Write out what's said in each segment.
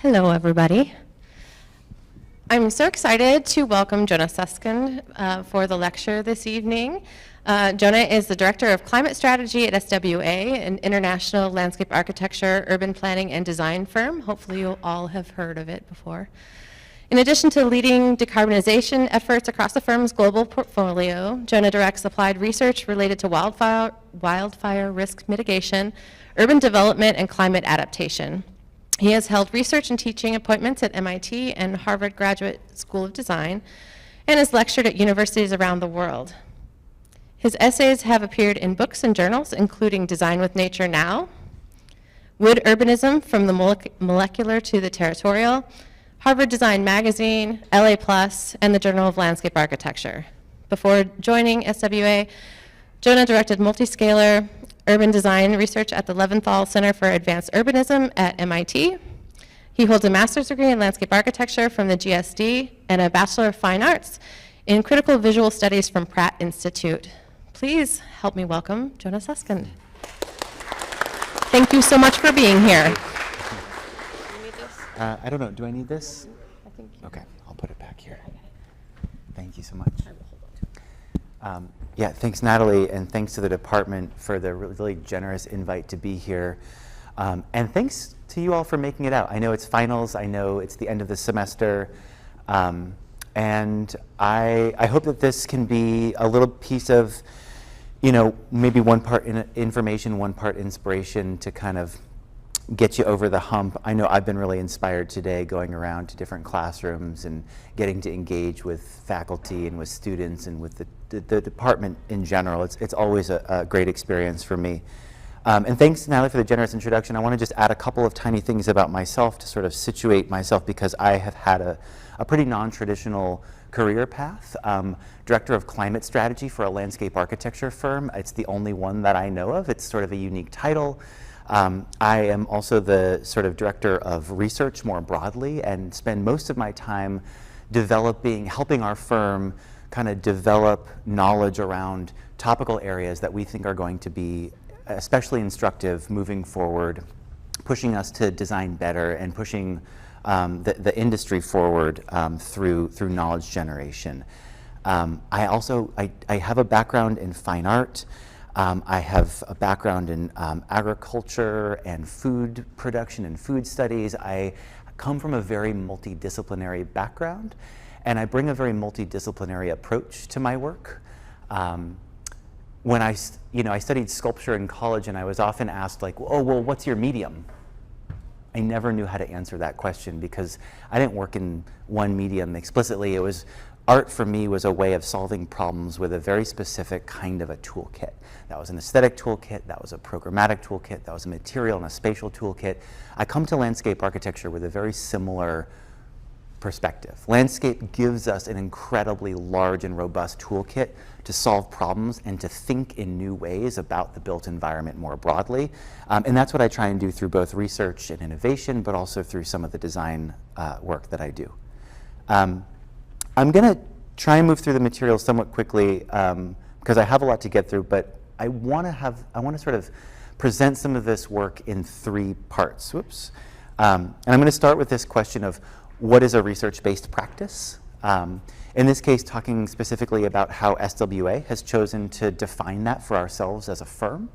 Hello, everybody. I'm so excited to welcome Jonah Susskind for the lecture this evening. Jonah is the Director of Climate Strategy at SWA, an international landscape architecture, urban planning, and design firm. Hopefully you all have heard of it before. In addition to leading decarbonization efforts across the firm's global portfolio, Jonah directs applied research related to wildfire risk mitigation, urban development, and climate adaptation. He has held research and teaching appointments at MIT and Harvard Graduate School of Design, and has lectured at universities around the world. His essays have appeared in books and journals, including Design with Nature Now, Wood Urbanism from the Molecular to the Territorial, Harvard Design Magazine, LA Plus, and the Journal of Landscape Architecture. Before joining SWA, Jonah directed multi-scalar urban design research at the Leventhal Center for Advanced Urbanism at MIT. He holds a master's degree in landscape architecture from the GSD and a Bachelor of Fine Arts in critical visual studies from Pratt Institute. Please help me welcome Jonah Susskind. Thank you so much for being here. I don't know, do I need this? I think okay, I'll put it back here. Thank you so much. Yeah, thanks Natalie, and thanks to the department for the really generous invite to be here. And thanks to you all for making it out. I know it's finals, I know it's the end of the semester, and I hope that this can be a little piece of, you know, maybe one part information, one part inspiration to kind of get you over the hump. I know I've been really inspired today going around to different classrooms and getting to engage with faculty and with students and with the department in general. It's always a great experience for me. And thanks, Natalie, for the generous introduction. I want to just add a couple of tiny things about myself to sort of situate myself, because I have had a pretty non-traditional career path. Director of Climate Strategy for a landscape architecture firm. It's the only one that I know of. It's sort of a unique title. I am also the sort of director of research more broadly, and spend most of my time helping our firm kind of develop knowledge around topical areas that we think are going to be especially instructive moving forward, pushing us to design better and pushing the industry forward through knowledge generation. I have a background in fine art. I have a background in agriculture and food production and food studies. I come from a very multidisciplinary background, and I bring a very multidisciplinary approach to my work. When I studied sculpture in college, and I was often asked, like, oh, well, what's your medium? I never knew how to answer that question, because I didn't work in one medium explicitly. Art for me was a way of solving problems with a very specific kind of a toolkit. That was an aesthetic toolkit, that was a programmatic toolkit, that was a material and a spatial toolkit. I come to landscape architecture with a very similar perspective. Landscape gives us an incredibly large and robust toolkit to solve problems and to think in new ways about the built environment more broadly. And that's what I try and do through both research and innovation, but also through some of the design work that I do. I'm going to try and move through the material somewhat quickly because I have a lot to get through, but I want to sort of present some of this work in three parts. Whoops. And I'm going to start with this question of what is a research-based practice? In this case, talking specifically about how SWA has chosen to define that for ourselves as a firm.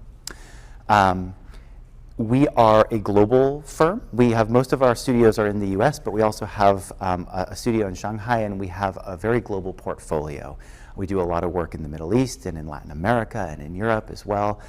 We are a global firm. Most of our studios are in the US, but we also have a studio in Shanghai, and we have a very global portfolio. We do a lot of work in the Middle East and in Latin America and in Europe as well.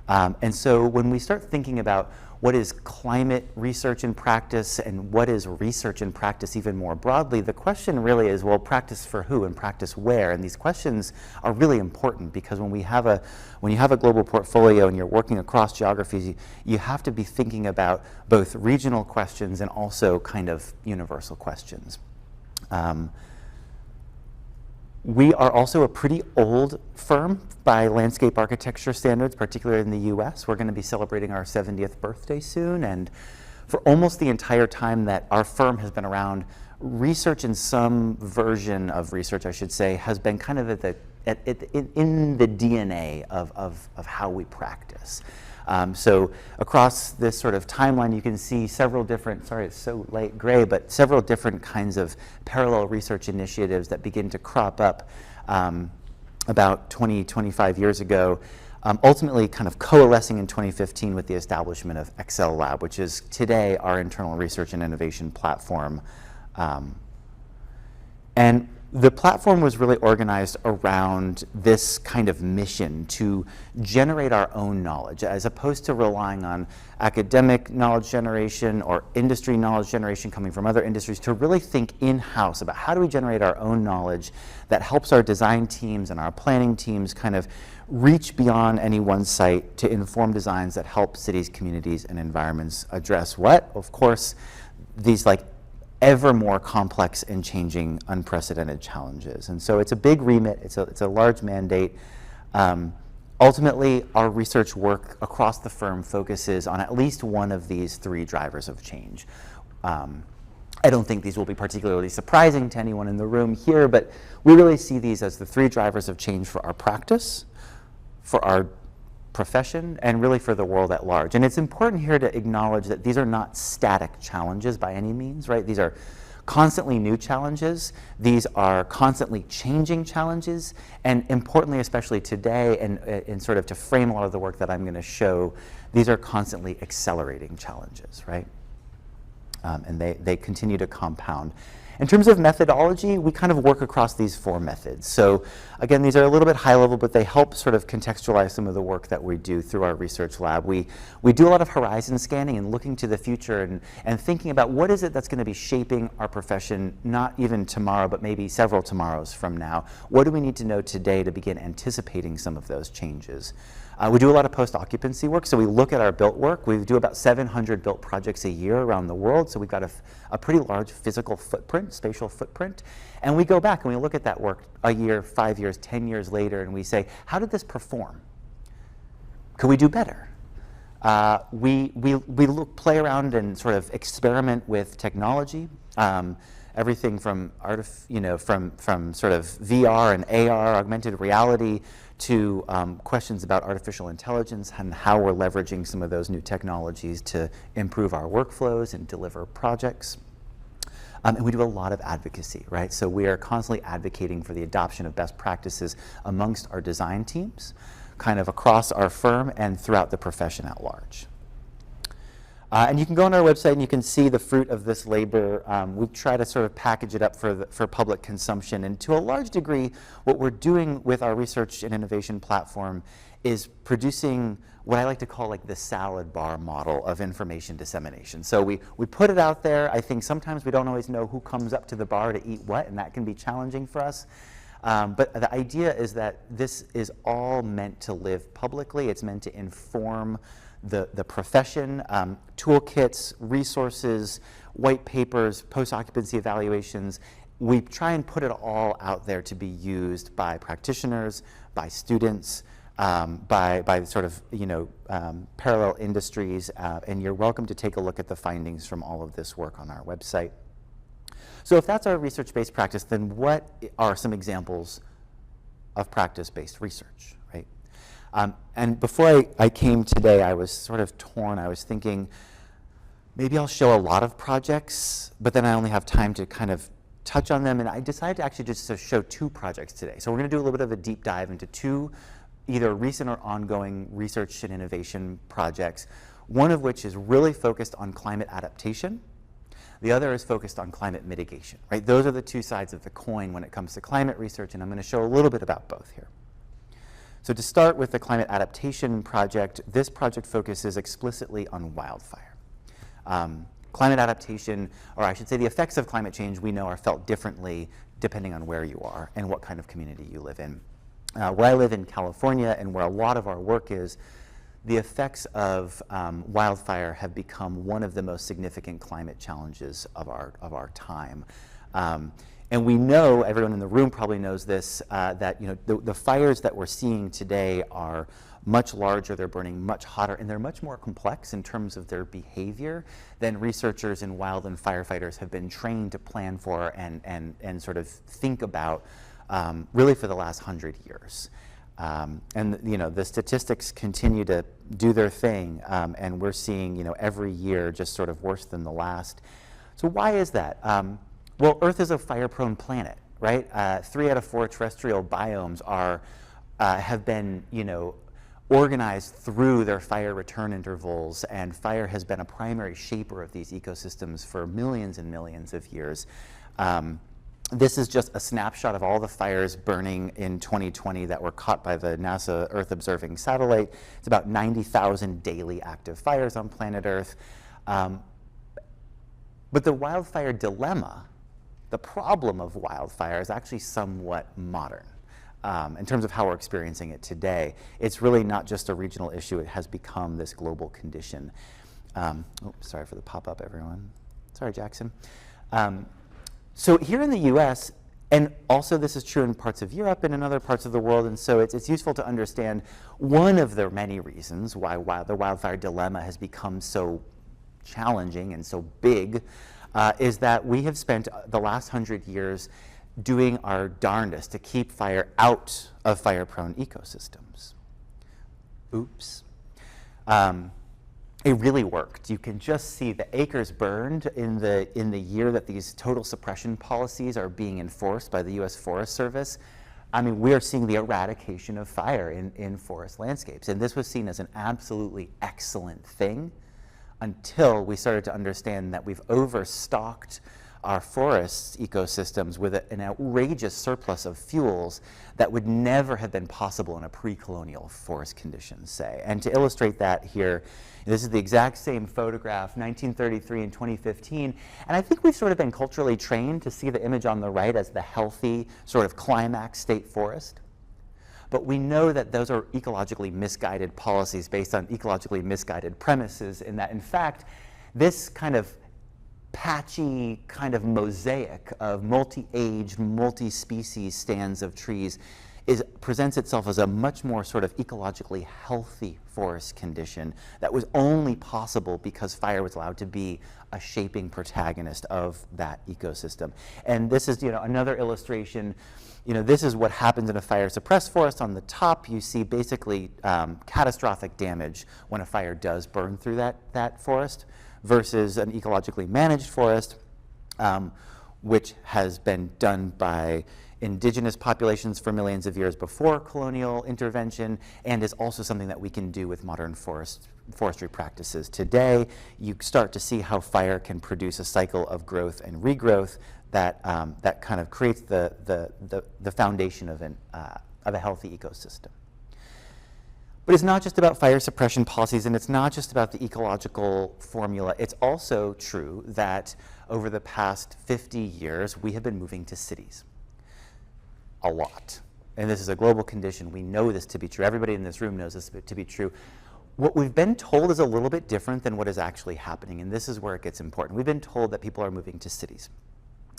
And so when we start thinking about what is climate research and practice and what is research and practice even more broadly, the question really is, well, practice for who and practice where? And these questions are really important, because when you have a global portfolio and you're working across geographies, you have to be thinking about both regional questions and also kind of universal questions. We are also a pretty old firm by landscape architecture standards, particularly in the US. We're going to be celebrating our 70th birthday soon, and for almost the entire time that our firm has been around, research in some version of research, I should say, has been kind of in the DNA of how we practice. So across this sort of timeline, you can see several different, sorry it's so light gray, but several different kinds of parallel research initiatives that begin to crop up about 20, 25 years ago, ultimately kind of coalescing in 2015 with the establishment of Excel Lab, which is today our internal research and innovation platform. And the platform was really organized around this kind of mission to generate our own knowledge, as opposed to relying on academic knowledge generation or industry knowledge generation coming from other industries, to really think in-house about how do we generate our own knowledge that helps our design teams and our planning teams kind of reach beyond any one site to inform designs that help cities, communities, and environments address what? Of course, these like ever more complex and changing, unprecedented challenges. And so it's a big remit, it's a large mandate. Ultimately, our research work across the firm focuses on at least one of these three drivers of change. I don't think these will be particularly surprising to anyone in the room here, but we really see these as the three drivers of change for our practice, for our profession, and really for the world at large. And it's important here to acknowledge that these are not static challenges by any means, right? These are constantly new challenges. These are constantly changing challenges. And importantly, especially today, and sort of to frame a lot of the work that I'm going to show, these are constantly accelerating challenges, right? And they continue to compound. In terms of methodology, we kind of work across these four methods. So again, these are a little bit high level, but they help sort of contextualize some of the work that we do through our research lab. We do a lot of horizon scanning and looking to the future and thinking about what is it that's going to be shaping our profession, not even tomorrow, but maybe several tomorrows from now. What do we need to know today to begin anticipating some of those changes? We do a lot of post-occupancy work, so we look at our built work. We do about 700 built projects a year around the world, so we've got a pretty large physical footprint, spatial footprint. And we go back and we look at that work a year, 5 years, 10 years later, and we say, how did this perform? Could we do better? We play around and sort of experiment with technology. Everything from from sort of VR and AR, augmented reality, to questions about artificial intelligence and how we're leveraging some of those new technologies to improve our workflows and deliver projects. And we do a lot of advocacy, right? So we are constantly advocating for the adoption of best practices amongst our design teams, kind of across our firm and throughout the profession at large. And you can go on our website and you can see the fruit of this labor. We try to sort of package it up for public consumption. And to a large degree, what we're doing with our research and innovation platform is producing what I like to call like the salad bar model of information dissemination. So we put it out there. I think sometimes we don't always know who comes up to the bar to eat what, and that can be challenging for us. But the idea is that this is all meant to live publicly. It's meant to inform the profession, toolkits, resources, white papers, post-occupancy evaluations. We try and put it all out there to be used by practitioners, by students, by sort of parallel industries, and you're welcome to take a look at the findings from all of this work on our website. So if that's our research-based practice, then what are some examples of practice-based research, right? And before I came today, I was sort of torn. I was thinking, maybe I'll show a lot of projects, but then I only have time to kind of touch on them. And I decided to actually just to show two projects today. So we're going to do a little bit of a deep dive into two either recent or ongoing research and innovation projects, one of which is really focused on climate adaptation. The other is focused on climate mitigation, right? Those are the two sides of the coin when it comes to climate research, and I'm going to show a little bit about both here. So to start with the climate adaptation project, this project focuses explicitly on wildfire. Climate adaptation, or I should say the effects of climate change, we know are felt differently depending on where you are and what kind of community you live in. Where I live in California and where a lot of our work is, the effects of wildfire have become one of the most significant climate challenges of our time. And we know, everyone in the room probably knows this, that the fires that we're seeing today are much larger, they're burning much hotter, and they're much more complex in terms of their behavior than researchers and wildland firefighters have been trained to plan for and sort of think about really for the last 100 years. And the statistics continue to do their thing, and we're seeing every year just sort of worse than the last. So why is that? Well, Earth is a fire-prone planet, right? 3 out of 4 terrestrial biomes have been organized through their fire return intervals, and fire has been a primary shaper of these ecosystems for millions and millions of years. This is just a snapshot of all the fires burning in 2020 that were caught by the NASA Earth Observing Satellite. It's about 90,000 daily active fires on planet Earth. But the wildfire dilemma, the problem of wildfire, is actually somewhat modern. In terms of how we're experiencing it today, it's really not just a regional issue. It has become this global condition. Sorry for the pop-up, everyone. Sorry, Jackson. So here in the US, and also this is true in parts of Europe and in other parts of the world, and so it's useful to understand one of the many reasons why the wildfire dilemma has become so challenging and so big is that we have spent the last 100 years doing our darndest to keep fire out of fire-prone ecosystems. Oops. It really worked. You can just see the acres burned in the year that these total suppression policies are being enforced by the U.S. Forest Service. I mean, we are seeing the eradication of fire in forest landscapes. And this was seen as an absolutely excellent thing until we started to understand that we've overstocked our forests ecosystems with an outrageous surplus of fuels that would never have been possible in a pre-colonial forest conditions, say. And to illustrate that here, this is the exact same photograph, 1933 and 2015. And I think we've sort of been culturally trained to see the image on the right as the healthy sort of climax state forest. But we know that those are ecologically misguided policies based on ecologically misguided premises, in that, in fact, this kind of patchy kind of mosaic of multi-age, multi-species stands of trees presents itself as a much more sort of ecologically healthy forest condition that was only possible because fire was allowed to be a shaping protagonist of that ecosystem. And this is another illustration. This is what happens in a fire-suppressed forest. On the top, you see basically catastrophic damage when a fire does burn through that forest, versus an ecologically managed forest, which has been done by indigenous populations for millions of years before colonial intervention, and is also something that we can do with modern forestry practices today. You start to see how fire can produce a cycle of growth and regrowth that kind of creates the foundation of a healthy ecosystem. But it's not just about fire suppression policies, and it's not just about the ecological formula. It's also true that over the past 50 years, we have been moving to cities a lot. And this is a global condition. We know this to be true. Everybody in this room knows this to be true. What we've been told is a little bit different than what is actually happening, and this is where it gets important. We've been told that people are moving to cities.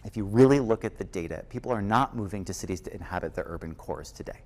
If you really look at the data, people are not moving to cities to inhabit the urban cores today.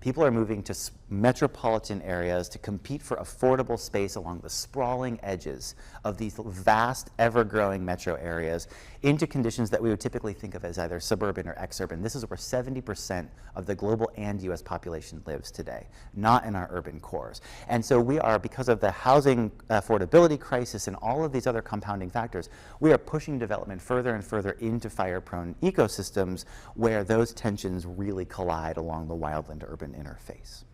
People are moving to metropolitan areas to compete for affordable space along the sprawling edges of these vast, ever-growing metro areas into conditions that we would typically think of as either suburban or exurban. This is where 70% of the global and US population lives today, not in our urban cores. And so we are, because of the housing affordability crisis and all of these other compounding factors, we are pushing development further and further into fire-prone ecosystems where those tensions really collide along the wildland-urban interface.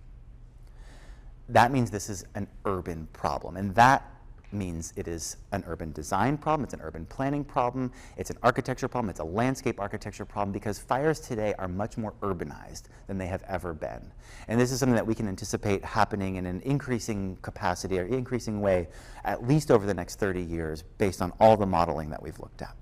That means this is an urban problem, and that means it is an urban design problem, it's an urban planning problem, it's an architecture problem, it's a landscape architecture problem, because fires today are much more urbanized than they have ever been. And this is something that we can anticipate happening in an increasing capacity or increasing way, at least over the next 30 years, based on all the modeling that we've looked at.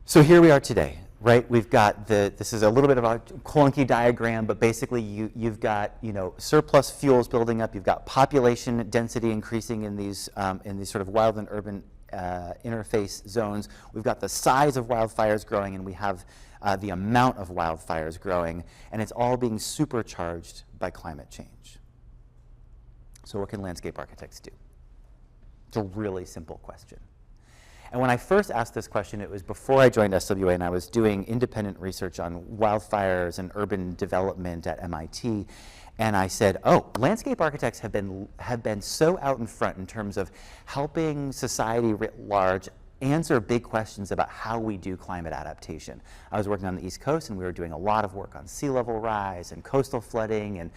So here we are today. Right, we've got this is a little bit of a clunky diagram, but basically you've got surplus fuels building up, you've got population density increasing in these sort of wild and urban interface zones. We've got the size of wildfires growing, and we have the amount of wildfires growing, and it's all being supercharged by climate change. So what can landscape architects do? It's a really simple question. And when I first asked this question, it was before I joined SWA, and I was doing independent research on wildfires and urban development at MIT. And I said, oh, landscape architects have been so out in front in terms of helping society writ large answer big questions about how we do climate adaptation. I was working on the East Coast, and we were doing a lot of work on sea level rise and coastal flooding and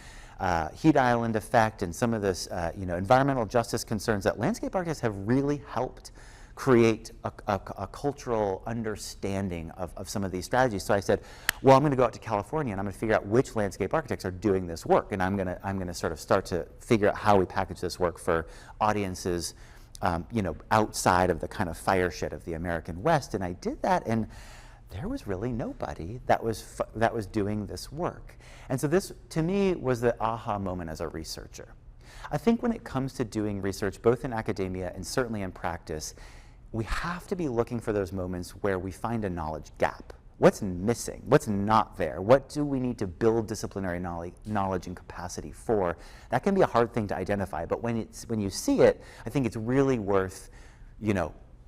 heat island effect and some of this environmental justice concerns that landscape architects have really helped create a cultural understanding of some of these strategies. So I said, well, I'm going to go out to California and I'm going to figure out which landscape architects are doing this work, and I'm going to sort of start to figure out how we package this work for audiences outside of the kind of fire shit of the American West. And I did that, and there was really nobody that was doing this work. And so this, to me, was the aha moment as a researcher. I think when it comes to doing research, both in academia and certainly in practice, we have to be looking for those moments where we find a knowledge gap. What's missing? What's not there? What do we need to build disciplinary knowledge and capacity for? That can be a hard thing to identify, but when you see it, I think it's really worth,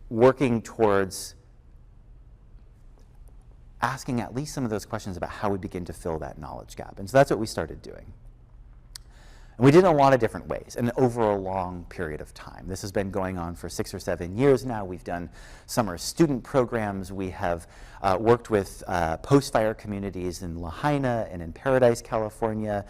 working towards asking at least some of those questions about how we begin to fill that knowledge gap. And so that's what we started doing. And we did it in a lot of different ways and over a long period of time. This has been going on for 6 or 7 years now. We've done summer student programs. We have worked with post-fire communities in Lahaina and in Paradise, California.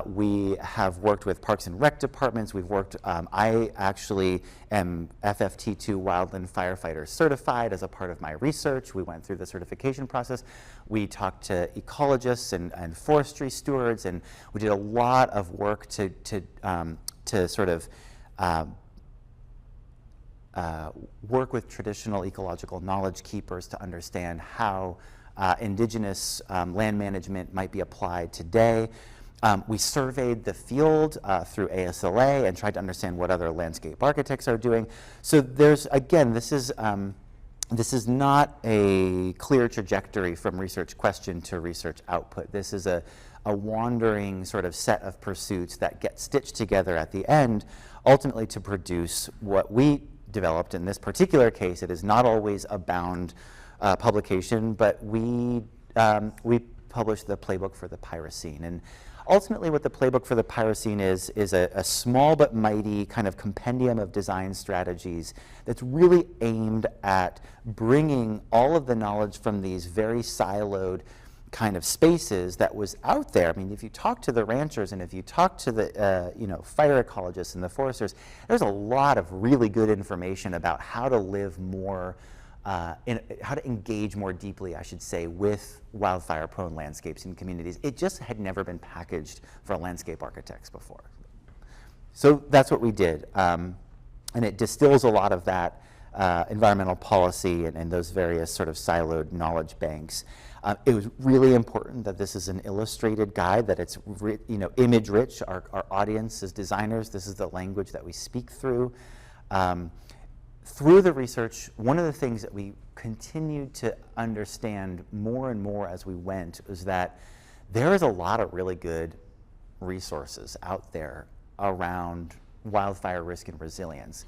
We have worked with Parks and Rec departments. We've worked, I actually am FFT2 Wildland Firefighter certified as a part of my research. We went through the certification process. We talked to ecologists and forestry stewards, and we did a lot of work to sort of work with traditional ecological knowledge keepers to understand how indigenous land management might be applied today. We surveyed the field through ASLA and tried to understand what other landscape architects are doing. So there's, again, this is not a clear trajectory from research question to research output. This is a wandering sort of set of pursuits that get stitched together at the end, ultimately to produce what we developed. In this particular case, it is not always a bound publication, but we published the playbook for the Pyrocene. And ultimately, what the playbook for the Pyrocene is a small but mighty kind of compendium of design strategies that's really aimed at bringing all of the knowledge from these very siloed kind of spaces that was out there. I mean, if you talk to the ranchers and if you talk to the fire ecologists and the foresters, there's a lot of really good information about how to live more how to engage more deeply, I should say, with wildfire-prone landscapes and communities. It just had never been packaged for landscape architects before. So that's what we did. And it distills a lot of that environmental policy and those various sort of siloed knowledge banks. It was really important that this is an illustrated guide, that it's image rich. Our audience as designers, this is the language that we speak through. Through the research, one of the things that we continued to understand more and more as we went is that there is a lot of really good resources out there around wildfire risk and resilience.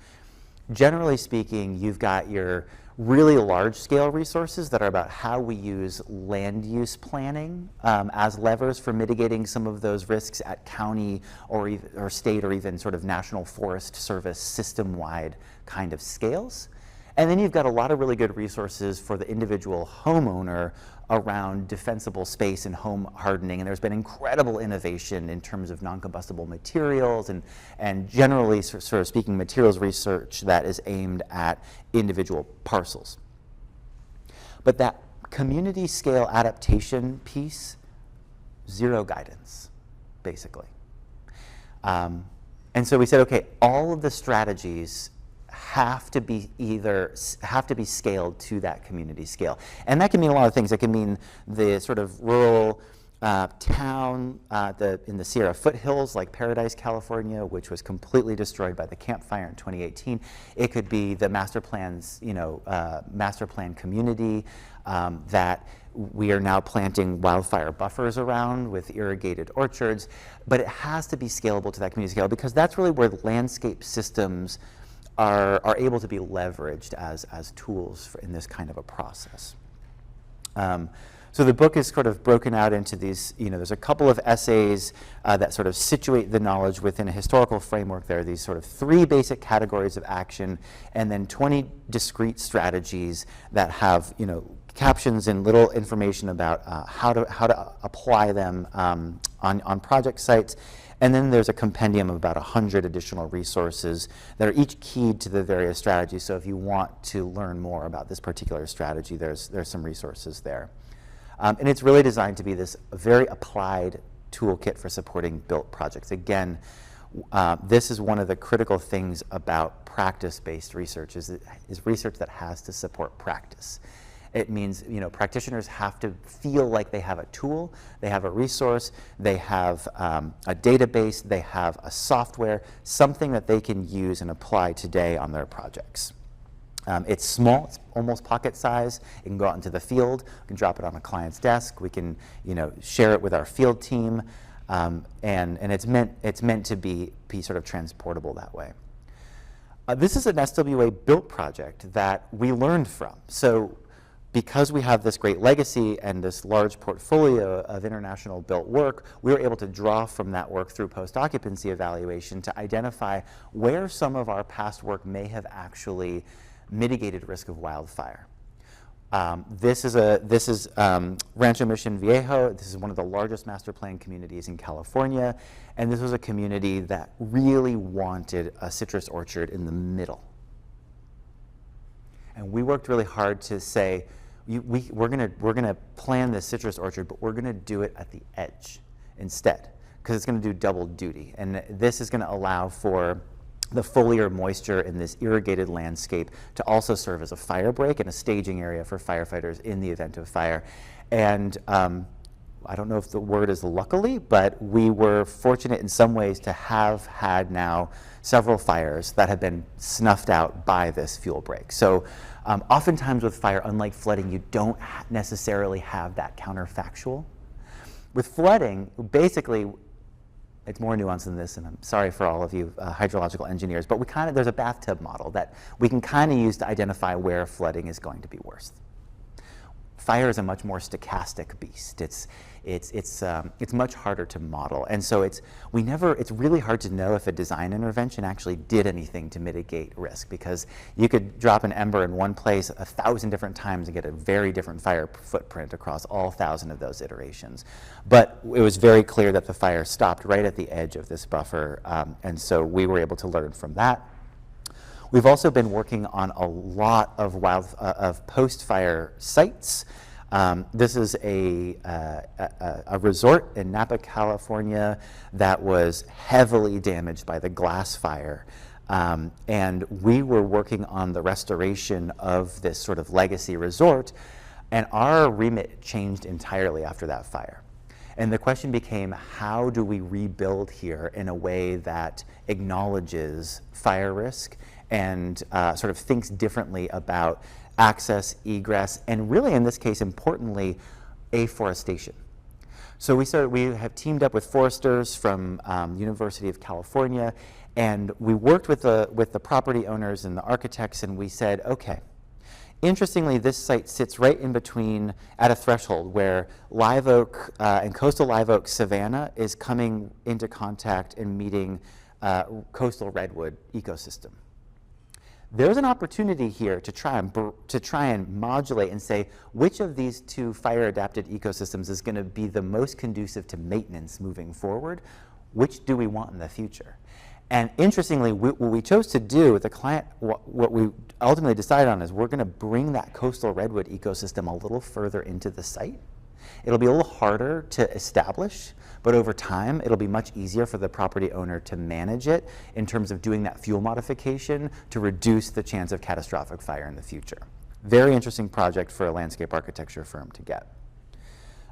Generally speaking, you've got your really large-scale resources that are about how we use land use planning as levers for mitigating some of those risks at county or state or even sort of National Forest Service system-wide kind of scales. And then you've got a lot of really good resources for the individual homeowner around defensible space and home hardening. And there's been incredible innovation in terms of non-combustible materials and generally, sort of speaking, materials research that is aimed at individual parcels. But that community scale adaptation piece, zero guidance, basically. And so we said, okay, all of the strategies have to be scaled to that community scale. And that can mean a lot of things. It can mean the sort of rural town in the Sierra foothills like Paradise, California, which was completely destroyed by the Camp Fire in 2018. It could be the master plan community that we are now planting wildfire buffers around with irrigated orchards. But it has to be scalable to that community scale, because that's really where the landscape systems are able to be leveraged as tools in this kind of a process. So the book is sort of broken out into these, there's a couple of essays that sort of situate the knowledge within a historical framework. There are these sort of 3 basic categories of action, and then 20 discrete strategies that have, captions and little information about how to apply them on project sites. And then there's a compendium of about 100 additional resources that are each keyed to the various strategies. So if you want to learn more about this particular strategy, there's some resources there. And it's really designed to be this very applied toolkit for supporting built projects. Again, this is one of the critical things about practice-based research, is research that has to support practice. It means, practitioners have to feel like they have a tool, they have a resource, they have a database, they have a software, something that they can use and apply today on their projects. It's small, it's almost pocket size. It can go out into the field, we can drop it on a client's desk, we can share it with our field team, and it's meant to be sort of transportable that way. This is an SWA built project that we learned from. So because we have this great legacy and this large portfolio of international built work, we were able to draw from that work through post-occupancy evaluation to identify where some of our past work may have actually mitigated risk of wildfire. This is Rancho Mission Viejo. This is one of the largest master plan communities in California, and this was a community that really wanted a citrus orchard in the middle. And we worked really hard to say, we're gonna plan this citrus orchard, but we're gonna do it at the edge instead, because it's gonna do double duty. And this is gonna allow for the foliar moisture in this irrigated landscape to also serve as a fire break and a staging area for firefighters in the event of fire. And I don't know if the word is luckily, but we were fortunate in some ways to have had now several fires that have been snuffed out by this fuel break. So oftentimes with fire, unlike flooding, you don't necessarily have that counterfactual. With flooding, basically, it's more nuanced than this, and I'm sorry for all of you hydrological engineers, but there's a bathtub model that we can kind of use to identify where flooding is going to be worse. Fire is a much more stochastic beast. It's much harder to model, and so it's really hard to know if a design intervention actually did anything to mitigate risk, because you could drop an ember in one place 1,000 different times and get a very different fire footprint across all 1,000 of those iterations. But it was very clear that the fire stopped right at the edge of this buffer, and so we were able to learn from that. We've also been working on a lot of post-fire sites. This is a resort in Napa, California that was heavily damaged by the glass fire. And we were working on the restoration of this sort of legacy resort, and our remit changed entirely after that fire. And the question became, how do we rebuild here in a way that acknowledges fire risk and sort of thinks differently about access, egress, and really in this case, importantly, afforestation. So we have teamed up with foresters from University of California, and we worked with the property owners and the architects, and we said, okay, interestingly, this site sits right in between at a threshold where live oak and coastal live oak savanna is coming into contact and meeting coastal redwood ecosystem. There's an opportunity here to try and modulate and say which of these two fire-adapted ecosystems is going to be the most conducive to maintenance moving forward. Which do we want in the future? And interestingly, what we chose to do with the client, what we ultimately decided on is we're going to bring that coastal redwood ecosystem a little further into the site. It'll be a little harder to establish, but over time, it'll be much easier for the property owner to manage it in terms of doing that fuel modification to reduce the chance of catastrophic fire in the future. Very interesting project for a landscape architecture firm to get.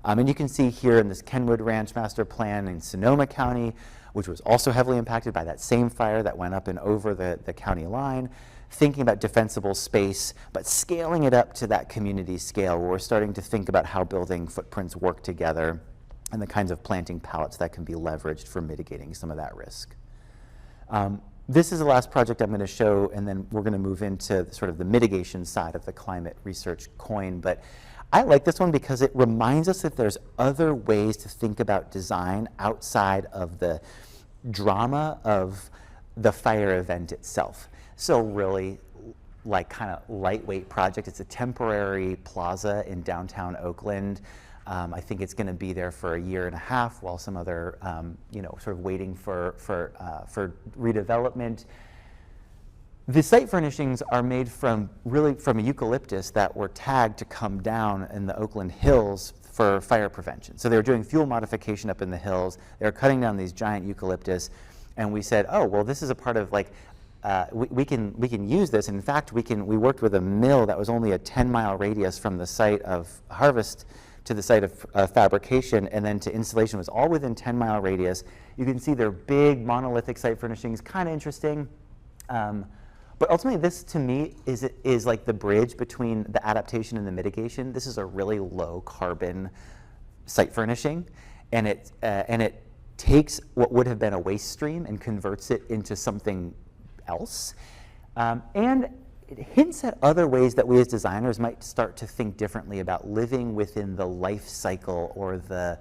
And you can see here in this Kenwood Ranch master plan in Sonoma County, which was also heavily impacted by that same fire that went up and over the county line, thinking about defensible space, but scaling it up to that community scale where we're starting to think about how building footprints work together and the kinds of planting palettes that can be leveraged for mitigating some of that risk. This is the last project I'm going to show, and then we're going to move into sort of the mitigation side of the climate research coin. But I like this one because it reminds us that there's other ways to think about design outside of the drama of the fire event itself. So really, like kind of lightweight project. It's a temporary plaza in downtown Oakland. I think it's going to be there for a year and a half while some other, sort of waiting for redevelopment. The site furnishings are made from a eucalyptus that were tagged to come down in the Oakland hills for fire prevention. So they were doing fuel modification up in the hills. They were cutting down these giant eucalyptus, and we said, oh, well, this is a part of like, we can use this. In fact, we worked with a mill that was only a 10-mile radius from the site of harvest to the site of fabrication, and then to installation was all within 10-mile radius. You can see they're big monolithic site furnishings, kind of interesting. But ultimately, this to me is like the bridge between the adaptation and the mitigation. This is a really low carbon site furnishing, and it takes what would have been a waste stream and converts it into something else. And it hints at other ways that we as designers might start to think differently about living within the life cycle or the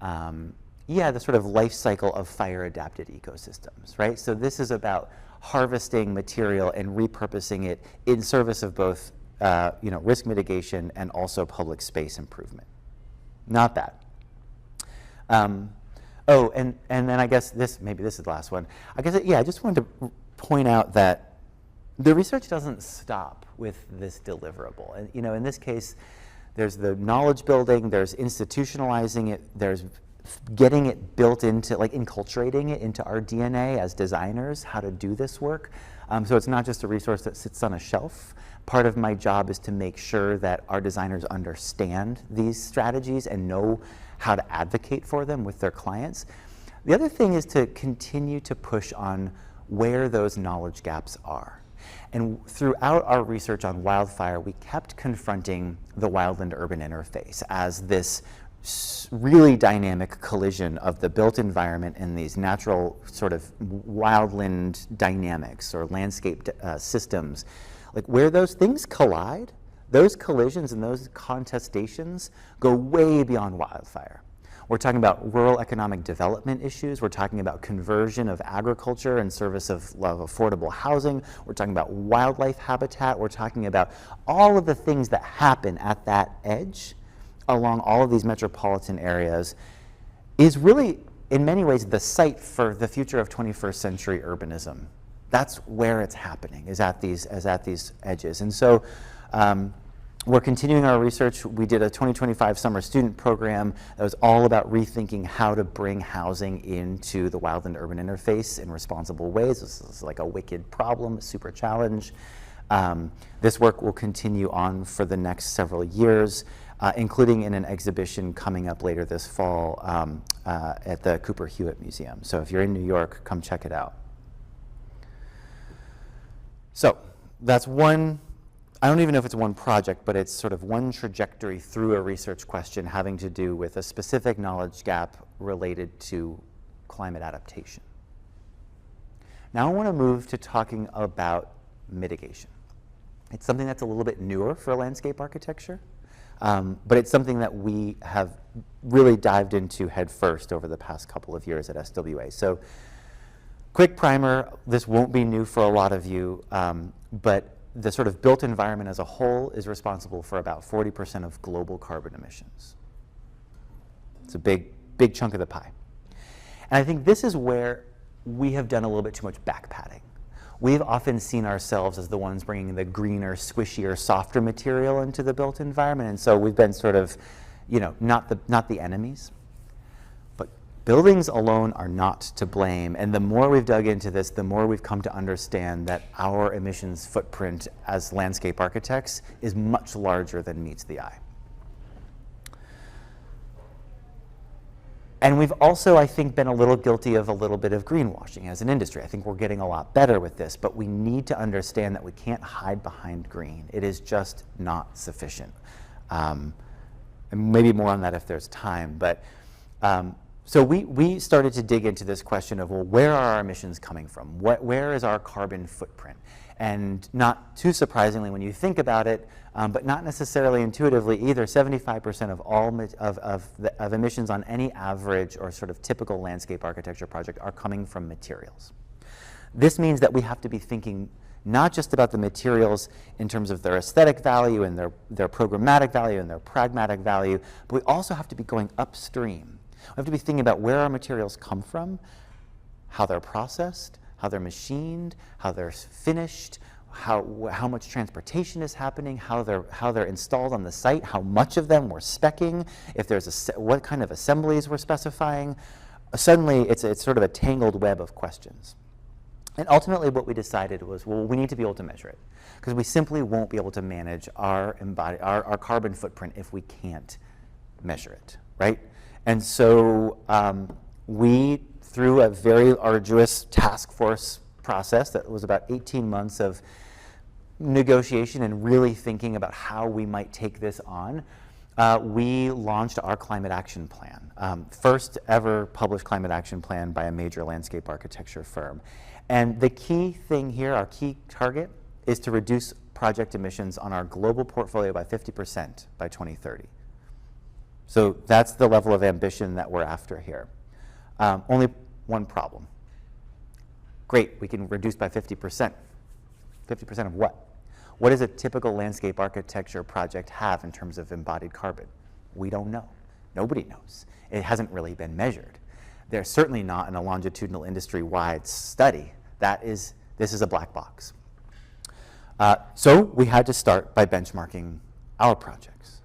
sort of life cycle of fire-adapted ecosystems, right? So this is about harvesting material and repurposing it in service of both risk mitigation and also public space improvement. Not bad. And then I guess maybe this is the last one. I guess, I just wanted to point out that the research doesn't stop with this deliverable. And in this case, there's the knowledge building, there's institutionalizing it, there's getting it built into, like enculturating it into our DNA as designers, how to do this work. So it's not just a resource that sits on a shelf. Part of my job is to make sure that our designers understand these strategies and know how to advocate for them with their clients. The other thing is to continue to push on where those knowledge gaps are. And throughout our research on wildfire, we kept confronting the wildland-urban interface as this really dynamic collision of the built environment and these natural sort of wildland dynamics or landscape systems. Like where those things collide, those collisions and those contestations go way beyond wildfire. We're talking about rural economic development issues. We're talking about conversion of agriculture in service of affordable housing. We're talking about wildlife habitat. We're talking about all of the things that happen at that edge along all of these metropolitan areas is really, in many ways, the site for the future of 21st century urbanism. That's where it's happening, is at these edges. And so we're continuing our research. We did a 2025 summer student program that was all about rethinking how to bring housing into the wildland-urban interface in responsible ways. This is like a wicked problem, a super challenge. This work will continue on for the next several years, including in an exhibition coming up later this fall at the Cooper Hewitt Museum. So if you're in New York, come check it out. So that's one, I don't even know if it's one project, but it's sort of one trajectory through a research question having to do with a specific knowledge gap related to climate adaptation. Now I want to move to talking about mitigation. It's something that's a little bit newer for landscape architecture, but it's something that we have really dived into head first over the past couple of years at SWA. So quick primer, this won't be new for a lot of you, but the sort of built environment as a whole is responsible for about 40% of global carbon emissions. It's a big chunk of the pie. And I think this is where we have done a little bit too much back padding. We've often seen ourselves as the ones bringing the greener, squishier, softer material into the built environment, and so we've been sort of, not the enemies. But buildings alone are not to blame, and the more we've dug into this, the more we've come to understand that our emissions footprint as landscape architects is much larger than meets the eye. And we've also, I think, been a little guilty of a little bit of greenwashing as an industry. I think we're getting a lot better with this, but we need to understand that we can't hide behind green. It is just not sufficient. And maybe more on that if there's time. But So we started to dig into this question of, well, where are our emissions coming from? Where is our carbon footprint? And not too surprisingly, when you think about it, but not necessarily intuitively either, 75% of all of emissions on any average or sort of typical landscape architecture project are coming from materials. This means that we have to be thinking not just about the materials in terms of their aesthetic value and their programmatic value and their pragmatic value, but we also have to be going upstream. We have to be thinking about where our materials come from, how they're processed, how they're machined, how they're finished, how much transportation is happening, how they're installed on the site, how much of them we're speccing, if there's what kind of assemblies we're specifying. Suddenly, it's sort of a tangled web of questions. And ultimately, what we decided was, well, we need to be able to measure it, because we simply won't be able to manage our carbon footprint if we can't measure it, right? And so we, through a very arduous task force process that was about 18 months of negotiation and really thinking about how we might take this on, we launched our climate action plan, first ever published climate action plan by a major landscape architecture firm. And the key thing here, our key target, is to reduce project emissions on our global portfolio by 50% by 2030. So that's the level of ambition that we're after here. Only one problem. Great, we can reduce by 50%. 50% of what? What does a typical landscape architecture project have in terms of embodied carbon? We don't know. Nobody knows. It hasn't really been measured. They're certainly not in a longitudinal industry-wide study. This is a black box. So we had to start by benchmarking our projects,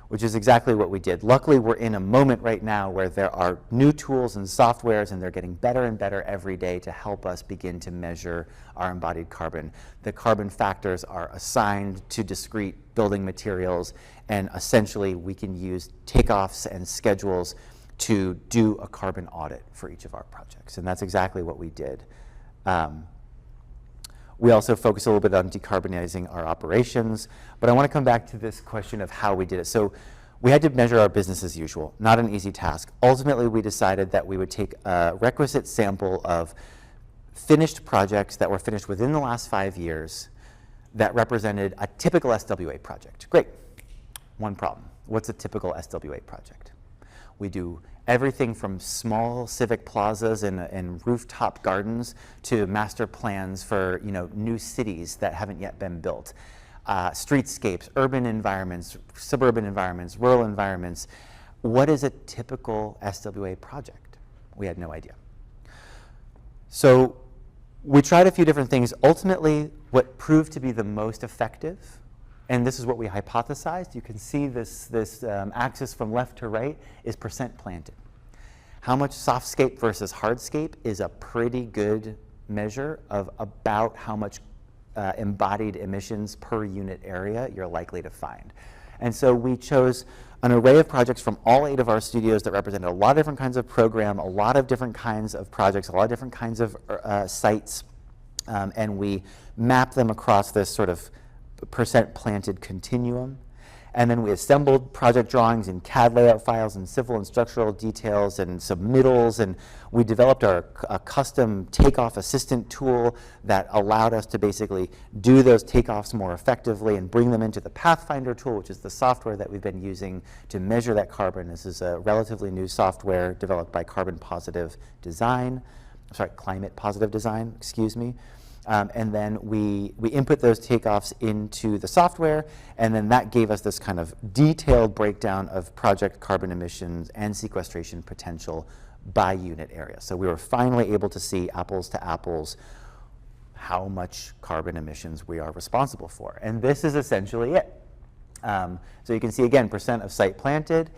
which is exactly what we did. Luckily, we're in a moment right now where there are new tools and softwares, and they're getting better and better every day to help us begin to measure our embodied carbon. The carbon factors are assigned to discrete building materials, and essentially we can use takeoffs and schedules to do a carbon audit for each of our projects, and that's exactly what we did. We also focus a little bit on decarbonizing our operations, but I want to come back to this question of how we did it. So we had to measure our business as usual, not an easy task. Ultimately, we decided that we would take a requisite sample of finished projects that were finished within the last 5 years that represented a typical SWA project. Great. One problem. What's a typical SWA project? We do everything from small civic plazas and rooftop gardens to master plans for new cities that haven't yet been built, streetscapes, urban environments, suburban environments, rural environments. What is a typical SWA project? We had no idea. So we tried a few different things. Ultimately, what proved to be the most effective, and this is what we hypothesized. You can see this axis from left to right is percent planted. How much softscape versus hardscape is a pretty good measure of about how much embodied emissions per unit area you're likely to find. And so we chose an array of projects from all 8 of our studios that represented a lot of different kinds of program, a lot of different kinds of projects, a lot of different kinds of sites, and we mapped them across this sort of percent planted continuum. And then we assembled project drawings in CAD layout files and civil and structural details and submittals, and we developed a custom takeoff assistant tool that allowed us to basically do those takeoffs more effectively and bring them into the Pathfinder tool, which is the software that we've been using to measure that carbon. This is a relatively new software developed by Climate Positive Design, excuse me. And then we input those takeoffs into the software, and then that gave us this kind of detailed breakdown of project carbon emissions and sequestration potential by unit area. So we were finally able to see apples to apples how much carbon emissions we are responsible for. And this is essentially it. So you can see, again, percent of site planted.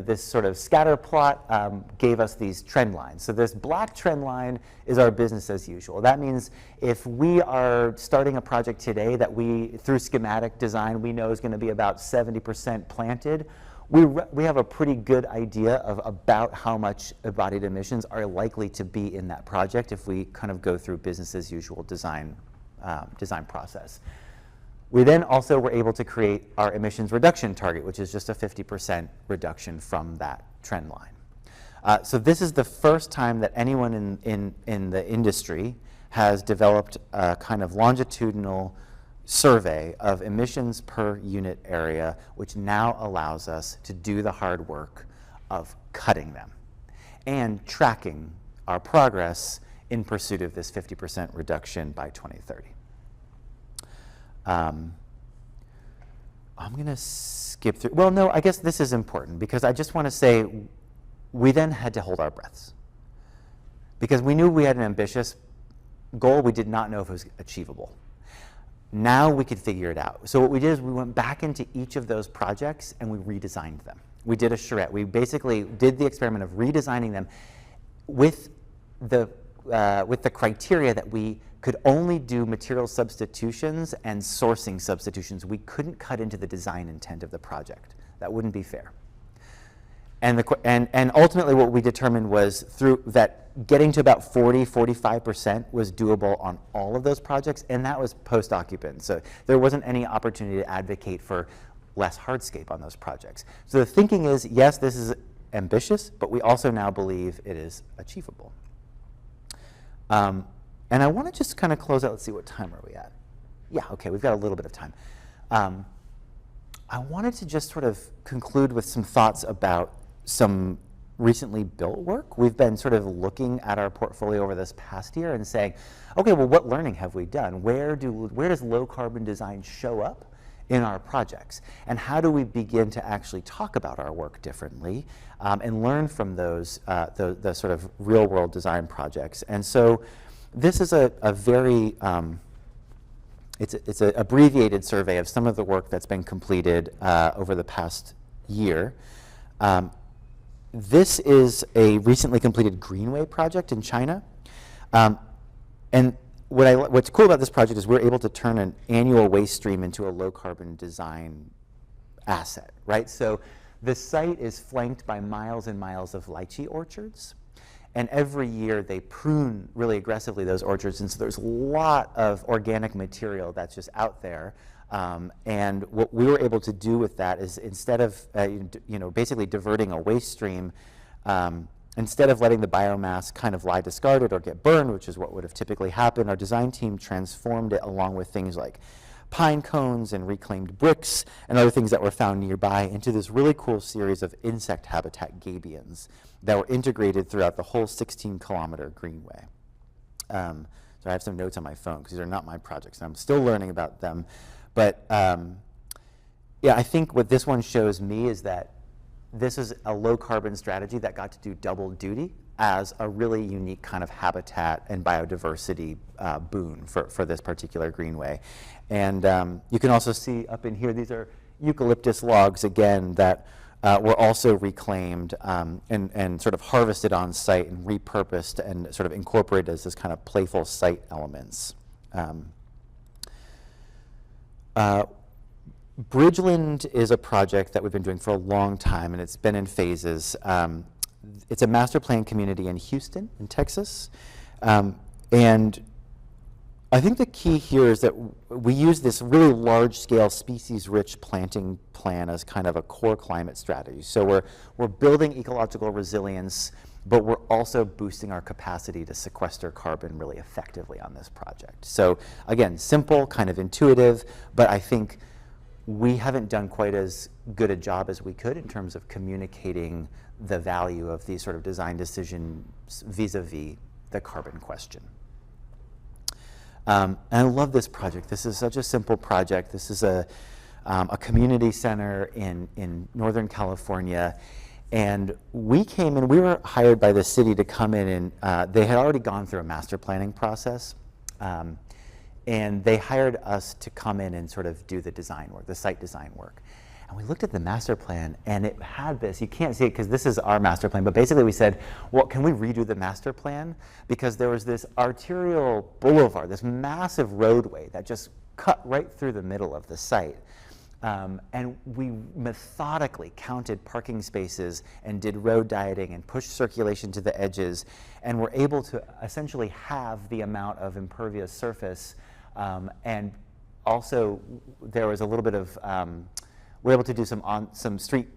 This sort of scatter plot gave us these trend lines. So this black trend line is our business as usual. That means if we are starting a project today that through schematic design, we know is going to be about 70% planted, we have a pretty good idea of about how much embodied emissions are likely to be in that project if we kind of go through business as usual design process. We then also were able to create our emissions reduction target, which is just a 50% reduction from that trend line. So this is the first time that anyone in the industry has developed a kind of longitudinal survey of emissions per unit area, which now allows us to do the hard work of cutting them and tracking our progress in pursuit of this 50% reduction by 2030. I'm going to skip through. Well, no, I guess this is important because I just want to say we then had to hold our breaths because we knew we had an ambitious goal. We did not know if it was achievable. Now we could figure it out. So what we did is we went back into each of those projects and we redesigned them. We did a charrette. We basically did the experiment of redesigning them with the criteria that we could only do material substitutions and sourcing substitutions. We couldn't cut into the design intent of the project. That wouldn't be fair. And ultimately what we determined was through that getting to about 45% was doable on all of those projects, and that was post-occupant. So there wasn't any opportunity to advocate for less hardscape on those projects. So the thinking is, yes, this is ambitious, but we also now believe it is achievable. And I want to just kind of close out. Let's see, what time are we at? Yeah, okay, we've got a little bit of time. I wanted to just sort of conclude with some thoughts about some recently built work. We've been sort of looking at our portfolio over this past year and saying, okay, well, what learning have we done? Where does low carbon design show up in our projects? And how do we begin to actually talk about our work differently and learn from those, the sort of real world design projects? And so this is a very, it's an abbreviated survey of some of the work that's been completed over the past year. This is a recently completed Greenway project in China. And what's cool about this project is we're able to turn an annual waste stream into a low carbon design asset, right? So the site is flanked by miles and miles of lychee orchards. And every year they prune really aggressively those orchards. And so there's a lot of organic material that's just out there. And what we were able to do with that is instead of basically diverting a waste stream, instead of letting the biomass kind of lie discarded or get burned, which is what would have typically happened, our design team transformed it along with things like pine cones and reclaimed bricks and other things that were found nearby into this really cool series of insect habitat gabions that were integrated throughout the whole 16-kilometer greenway. So I have some notes on my phone because these are not my projects and I'm still learning about them. But yeah, I think what this one shows me is that this is a low carbon strategy that got to do double duty as a really unique kind of habitat and biodiversity boon for this particular greenway. And you can also see up in here, these are eucalyptus logs again that were also reclaimed and sort of harvested on site and repurposed and sort of incorporated as this kind of playful site elements. Bridgeland is a project that we've been doing for a long time, and it's been in phases. It's a master plan community in Houston, in Texas. And I think the key here is that we use this really large-scale species-rich planting plan as kind of a core climate strategy. So we're building ecological resilience, but we're also boosting our capacity to sequester carbon really effectively on this project. So again, simple, kind of intuitive, but I think we haven't done quite as good a job as we could in terms of communicating the value of these sort of design decisions vis-a-vis the carbon question. And I love this project. This is such a simple project. This is a community center in Northern California. And we came in, we were hired by the city to come in and they had already gone through a master planning process. And they hired us to come in and sort of do the design work, the site design work. And we looked at the master plan and it had this, you can't see it because this is our master plan, but basically we said, well, can we redo the master plan? Because there was this arterial boulevard, this massive roadway that just cut right through the middle of the site. And we methodically counted parking spaces and did road dieting and pushed circulation to the edges and were able to essentially halve the amount of impervious surface. And also there was a little bit of, we're able to do some street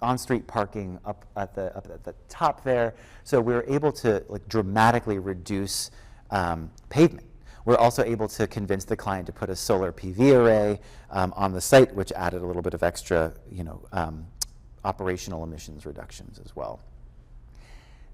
on-street parking up at the top there. So we were able to like dramatically reduce pavement. We're also able to convince the client to put a solar PV array on the site, which added a little bit of extra, operational emissions reductions as well.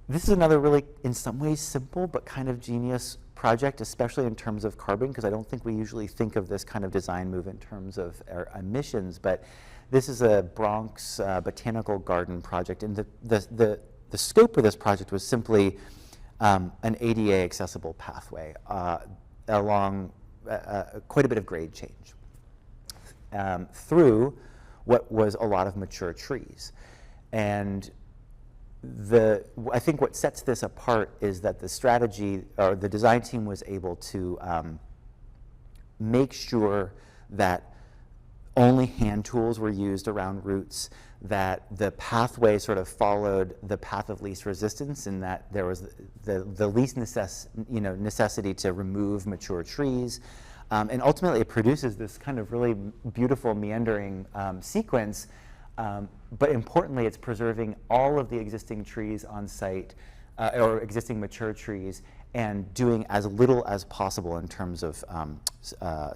This is another really, in some ways, simple but kind of genius project, especially in terms of carbon, because I don't think we usually think of this kind of design move in terms of emissions. But this is a Bronx botanical garden project, and the scope of this project was simply an ADA accessible pathway along quite a bit of grade change through what was a lot of mature trees. And I think what sets this apart is that the strategy, or the design team, was able to make sure that only hand tools were used around roots, that the pathway sort of followed the path of least resistance, and that there was the least necessity to remove mature trees. And ultimately, it produces this kind of really beautiful meandering sequence. But importantly, it's preserving all of the existing trees on site, or existing mature trees, and doing as little as possible in terms of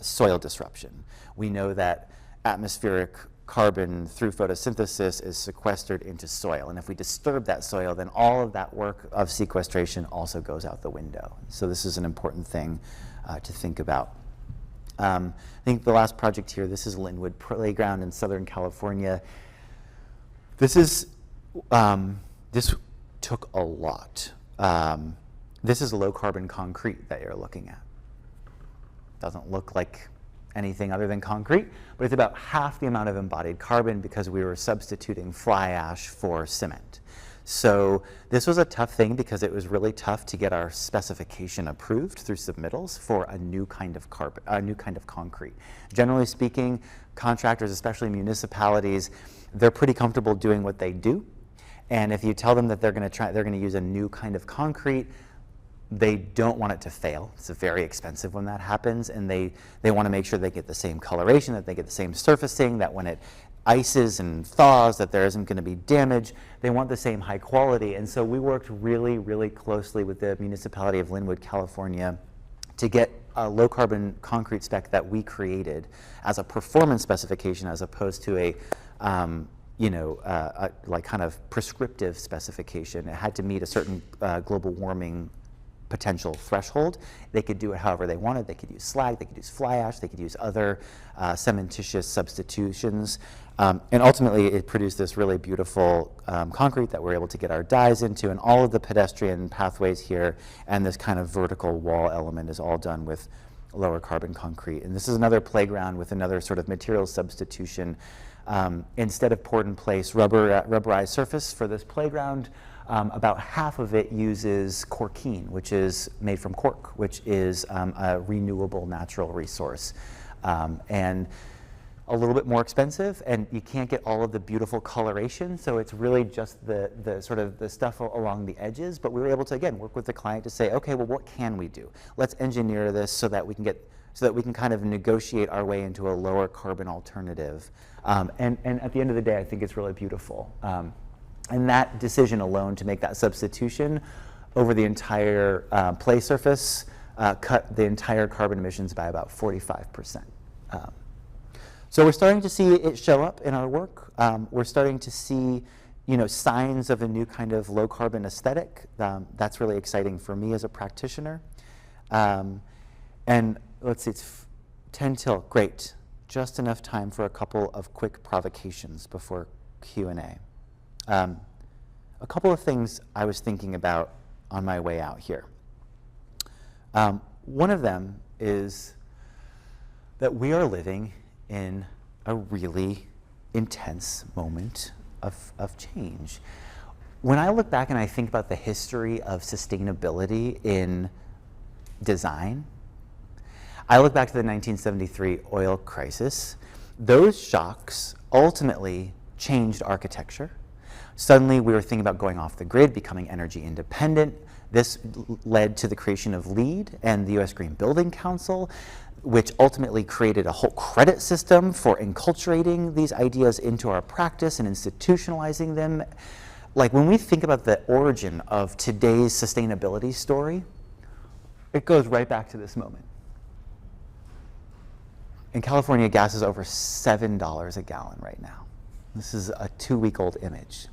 soil disruption. We know that atmospheric carbon through photosynthesis is sequestered into soil, and if we disturb that soil, then all of that work of sequestration also goes out the window. So this is an important thing to think about. I think the last project here, this is Linwood Playground in Southern California. This took a lot. This is low carbon concrete that you're looking at. Doesn't look like anything other than concrete, but it's about half the amount of embodied carbon because we were substituting fly ash for cement. So this was a tough thing because it was really tough to get our specification approved through submittals for a new kind of concrete. Generally speaking, contractors, especially municipalities, they're pretty comfortable doing what they do. And if you tell them that they're going to use a new kind of concrete, they don't want it to fail. It's very expensive when that happens, and they want to make sure they get the same coloration, that they get the same surfacing, that when it ices and thaws, that there isn't going to be damage. They want the same high quality. And so we worked really, really closely with the municipality of Linwood, California, to get a low carbon concrete spec that we created as a performance specification, as opposed to a like kind of prescriptive specification. It had to meet a certain global warming potential threshold. They could do it however they wanted. They could use slag, they could use fly ash, they could use other cementitious substitutions. And ultimately, it produced this really beautiful concrete that we're able to get our dyes into, and all of the pedestrian pathways here and this kind of vertical wall element is all done with lower carbon concrete. And this is another playground with another sort of material substitution. Instead of poured in place rubberized surface for this playground, about half of it uses corkine, which is made from cork, which is a renewable natural resource. And a little bit more expensive, and you can't get all of the beautiful coloration, so it's really just the sort of the stuff along the edges. But we were able to, again, work with the client to say, okay, well, what can we do? Let's engineer this so that we can kind of negotiate our way into a lower carbon alternative. And at the end of the day, I think it's really beautiful. And that decision alone to make that substitution over the entire play surface cut the entire carbon emissions by about 45%. So we're starting to see it show up in our work. We're starting to see, signs of a new kind of low carbon aesthetic. That's really exciting for me as a practitioner. And let's see, it's 10 till, great. Just enough time for a couple of quick provocations before Q&A. A couple of things I was thinking about on my way out here. One of them is that we are living in a really intense moment of change. When I look back and I think about the history of sustainability in design, I look back to the 1973 oil crisis. Those shocks ultimately changed architecture. Suddenly we were thinking about going off the grid, becoming energy independent. This led to the creation of LEED and the US Green Building Council. which ultimately created a whole credit system for enculturating these ideas into our practice and institutionalizing them. Like when we think about the origin of today's sustainability story, it goes right back to this moment. In California, gas is over $7 a gallon right now. This is a 2-week-old image.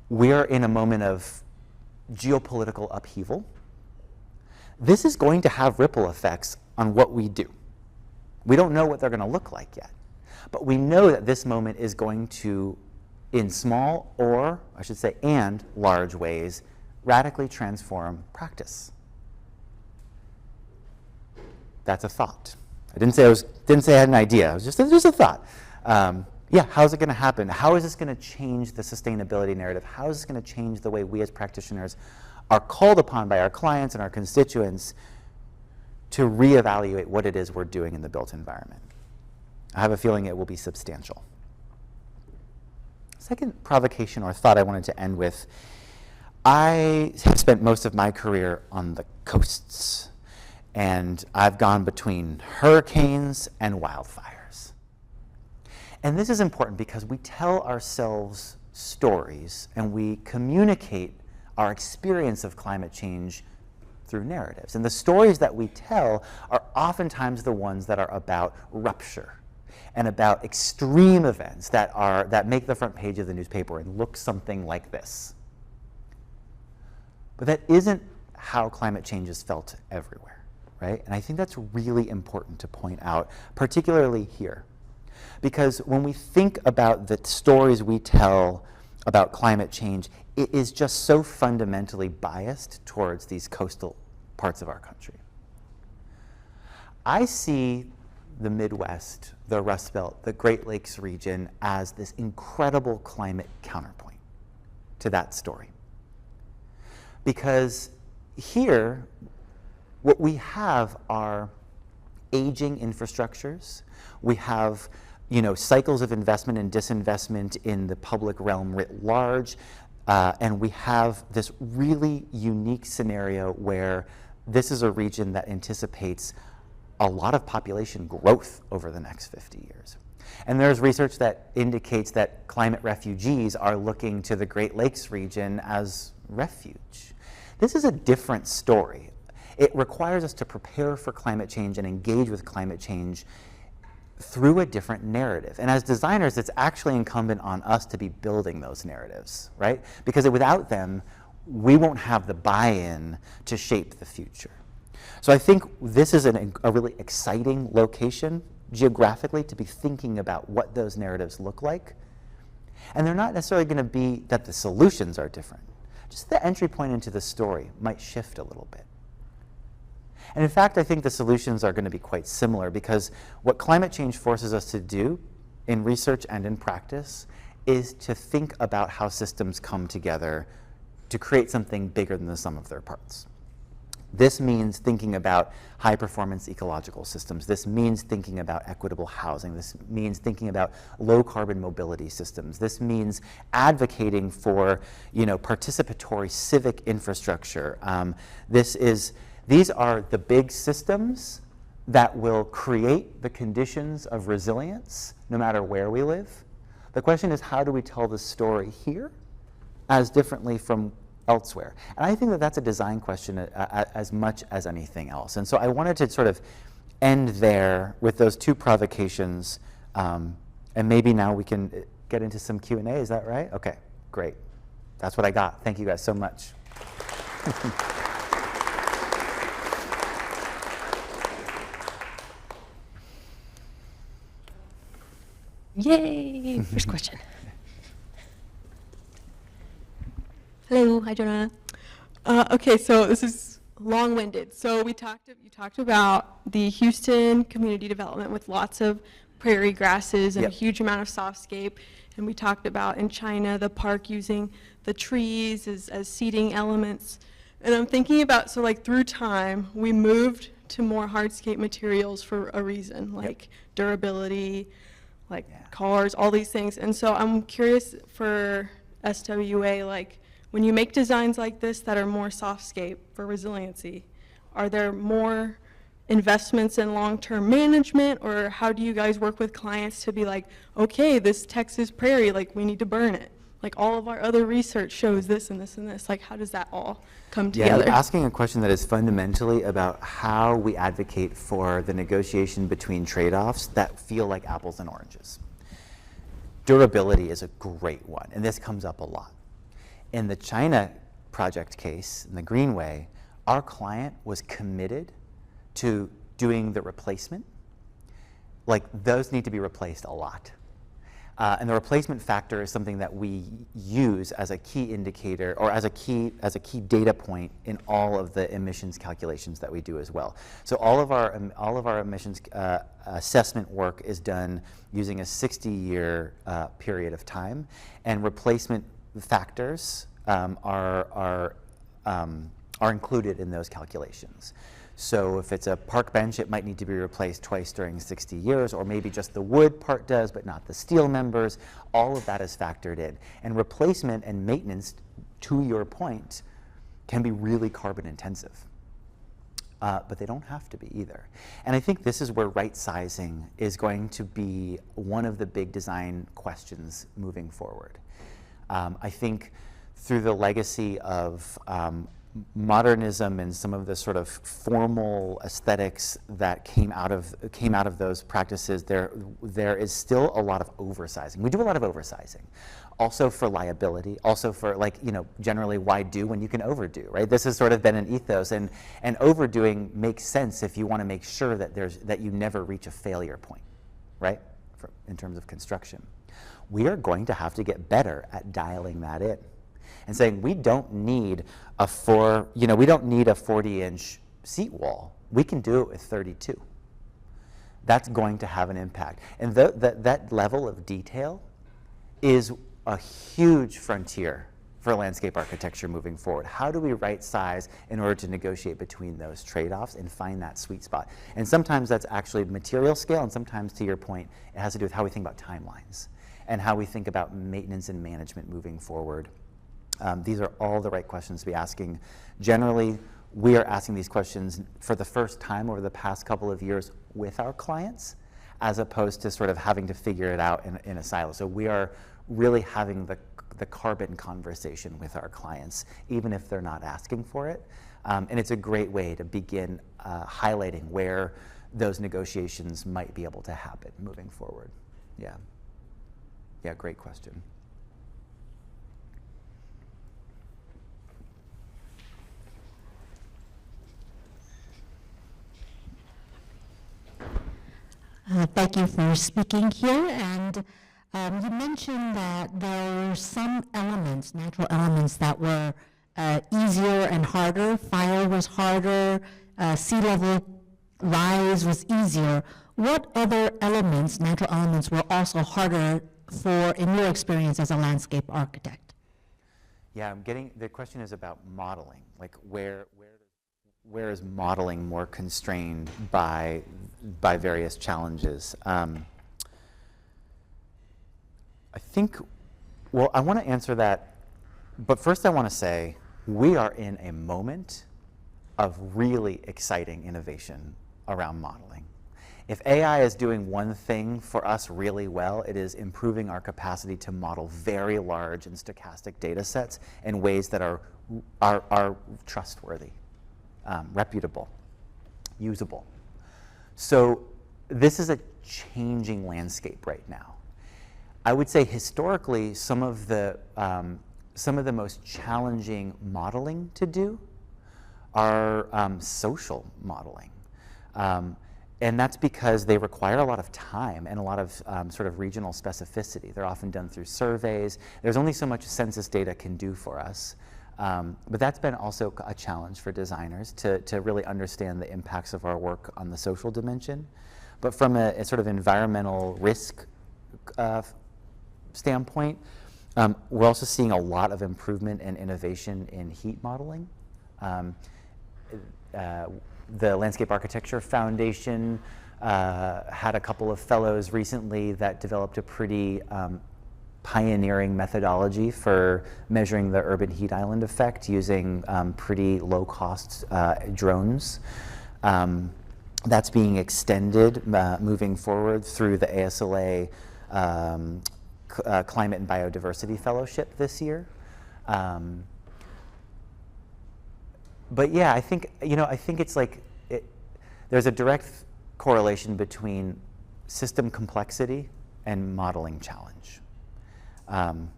We are in a moment of geopolitical upheaval. This is going to have ripple effects on what we do. We don't know what they're going to look like yet, but we know that this moment is going to, in small or, I should say, and large ways, radically transform practice. That's a thought. I didn't say I had an idea. It was just a thought. Yeah, how's it going to happen? How is this going to change the sustainability narrative? How is this going to change the way we as practitioners are called upon by our clients and our constituents to reevaluate what it is we're doing in the built environment? I have a feeling it will be substantial. Second provocation or thought I wanted to end with, I have spent most of my career on the coasts, and I've gone between hurricanes and wildfires. And this is important because we tell ourselves stories and we communicate our experience of climate change through narratives. And the stories that we tell are oftentimes the ones that are about rupture and about extreme events that make the front page of the newspaper and look something like this. But that isn't how climate change is felt everywhere, right? And I think that's really important to point out, particularly here. Because when we think about the stories we tell about climate change, it is just so fundamentally biased towards these coastal parts of our country. I see the Midwest, the Rust Belt, the Great Lakes region as this incredible climate counterpoint to that story. Because here, what we have are aging infrastructures. We have cycles of investment and disinvestment in the public realm writ large. And we have this really unique scenario where this is a region that anticipates a lot of population growth over the next 50 years. And there's research that indicates that climate refugees are looking to the Great Lakes region as refuge. This is a different story. It requires us to prepare for climate change and engage with climate change through a different narrative. And as designers, it's actually incumbent on us to be building those narratives, right? Because without them, we won't have the buy-in to shape the future. So I think this is a really exciting location geographically to be thinking about what those narratives look like. And they're not necessarily going to be that the solutions are different. Just the entry point into the story might shift a little bit. And in fact, I think the solutions are going to be quite similar, because what climate change forces us to do in research and in practice is to think about how systems come together to create something bigger than the sum of their parts. This means thinking about high-performance ecological systems. This means thinking about equitable housing. This means thinking about low-carbon mobility systems. This means advocating for, participatory civic infrastructure. These are the big systems that will create the conditions of resilience no matter where we live. The question is, how do we tell the story here as differently from elsewhere? And I think that that's a design question as much as anything else. And so I wanted to sort of end there with those two provocations, and maybe now we can get into some Q&A. Is that right? Okay, great. That's what I got. Thank you guys so much. Yay! First question. Hello, hi Jonah. Okay, so this is long-winded. So you talked about the Houston community development with lots of prairie grasses and Yep. a huge amount of softscape. And we talked about in China, the park using the trees as seating elements. And I'm thinking about, so like through time, we moved to more hardscape materials for a reason, like durability, like cars, all these things. And so I'm curious for SWA, like when you make designs like this that are more softscape for resiliency, are there more investments in long-term management, or how do you guys work with clients to be like, okay, this Texas prairie, like we need to burn it. Like all of our other research shows this and this and this. Like how does that all come Yeah, together? you're asking a question that is fundamentally about how we advocate for the negotiation between trade-offs that feel like apples and oranges. Durability is a great one, and this comes up a lot. In the China project case, in the Greenway, our client was committed to doing the replacement. Like those need to be replaced a lot. And the replacement factor is something that we use as a key indicator or as a key data point in all of the emissions calculations that we do as well. So all of our emissions assessment work is done using a 60-year period of time, and replacement factors are included in those calculations. So if it's a park bench, it might need to be replaced twice during 60 years, or maybe just the wood part does, but not the steel members. All of that is factored in. And replacement and maintenance, to your point, can be really carbon intensive. But they don't have to be either. And I think this is where right sizing is going to be one of the big design questions moving forward. I think through the legacy of modernism and some of the sort of formal aesthetics that came out of those practices, there is still a lot of oversizing. We do a lot of oversizing, also for liability, also for generally why do when you can overdo, right? This has sort of been an ethos, and overdoing makes sense if you want to make sure that you never reach a failure point, right? In terms of construction, we are going to have to get better at dialing that in. And saying we don't need a 40-inch seat wall. We can do it with 32. That's going to have an impact. And that level of detail is a huge frontier for landscape architecture moving forward. How do we right size in order to negotiate between those trade-offs and find that sweet spot? And sometimes that's actually material scale, and sometimes, to your point, it has to do with how we think about timelines and how we think about maintenance and management moving forward. These are all the right questions to be asking. Generally, we are asking these questions for the first time over the past couple of years with our clients, as opposed to sort of having to figure it out in a silo. So we are really having the carbon conversation with our clients, even if they're not asking for it. And it's a great way to begin highlighting where those negotiations might be able to happen moving forward. Yeah, great question. Thank you for speaking here. And you mentioned that there were some elements, natural elements, that were easier and harder. Fire was harder, sea level rise was easier. What other elements, natural elements, were also harder for, in your experience as a landscape architect? Yeah, the question is about modeling, like where is modeling more constrained by various challenges? I think, well, I want to answer that, but first I want to say we are in a moment of really exciting innovation around modeling. If AI is doing one thing for us really well, it is improving our capacity to model very large and stochastic data sets in ways that are trustworthy, reputable, usable. So this is a changing landscape right now. I would say historically, some of the most challenging modeling to do are social modeling. And that's because they require a lot of time and a lot of sort of regional specificity. They're often done through surveys. There's only so much census data can do for us. But that's been also a challenge for designers to really understand the impacts of our work on the social dimension. But from a sort of environmental risk standpoint, we're also seeing a lot of improvement and innovation in heat modeling. The Landscape Architecture Foundation had a couple of fellows recently that developed a pretty pioneering methodology for measuring the urban heat island effect using pretty low-cost drones. That's being extended moving forward through the ASLA Climate and Biodiversity Fellowship this year. But yeah, I think it's like there's a direct correlation between system complexity and modeling challenge. And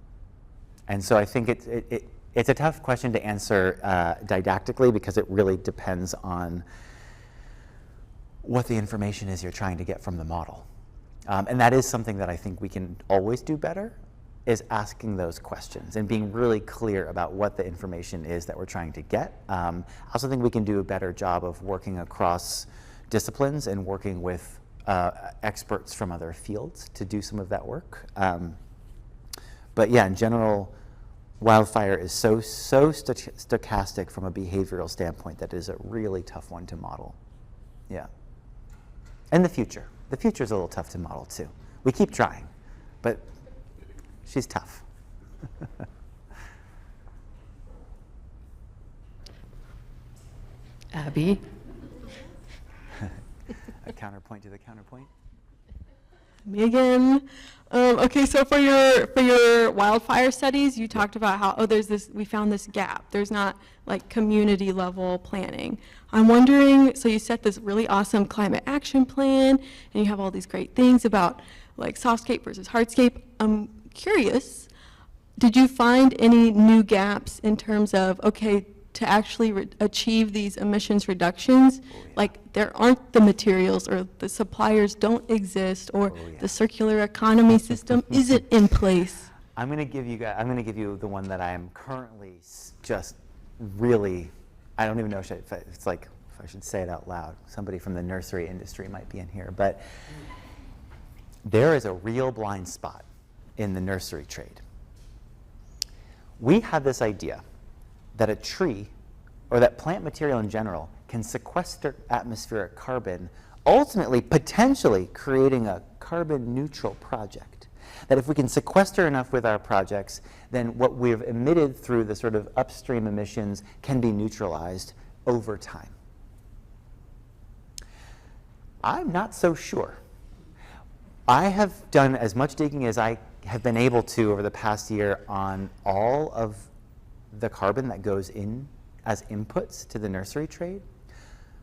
so I think it's a tough question to answer didactically, because it really depends on what the information is you're trying to get from the model. And that is something that I think we can always do better, is asking those questions and being really clear about what the information is that we're trying to get. I also think we can do a better job of working across disciplines and working with experts from other fields to do some of that work. But yeah, in general, wildfire is so stochastic from a behavioral standpoint that it is a really tough one to model. Yeah. And the future is a little tough to model too. We keep trying, but she's tough. Abby? A counterpoint to the counterpoint. Me again. Okay, so for your wildfire studies, you talked about how, we found this gap. There's not like community level planning. I'm wondering, so you set this really awesome climate action plan, and you have all these great things about like softscape versus hardscape. I'm curious, did you find any new gaps in terms of, okay, to actually achieve these emissions reductions, like there aren't the materials, or the suppliers don't exist, or the circular economy system isn't in place? I'm going to give you the one that I am currently just really, I don't even know if I should say it out loud. Somebody from the nursery industry might be in here, but there is a real blind spot in the nursery trade. We have this idea that a tree, or that plant material in general, can sequester atmospheric carbon, ultimately, potentially creating a carbon neutral project. That if we can sequester enough with our projects, then what we've emitted through the sort of upstream emissions can be neutralized over time. I'm not so sure. I have done as much digging as I have been able to over the past year on all of the carbon that goes in as inputs to the nursery trade,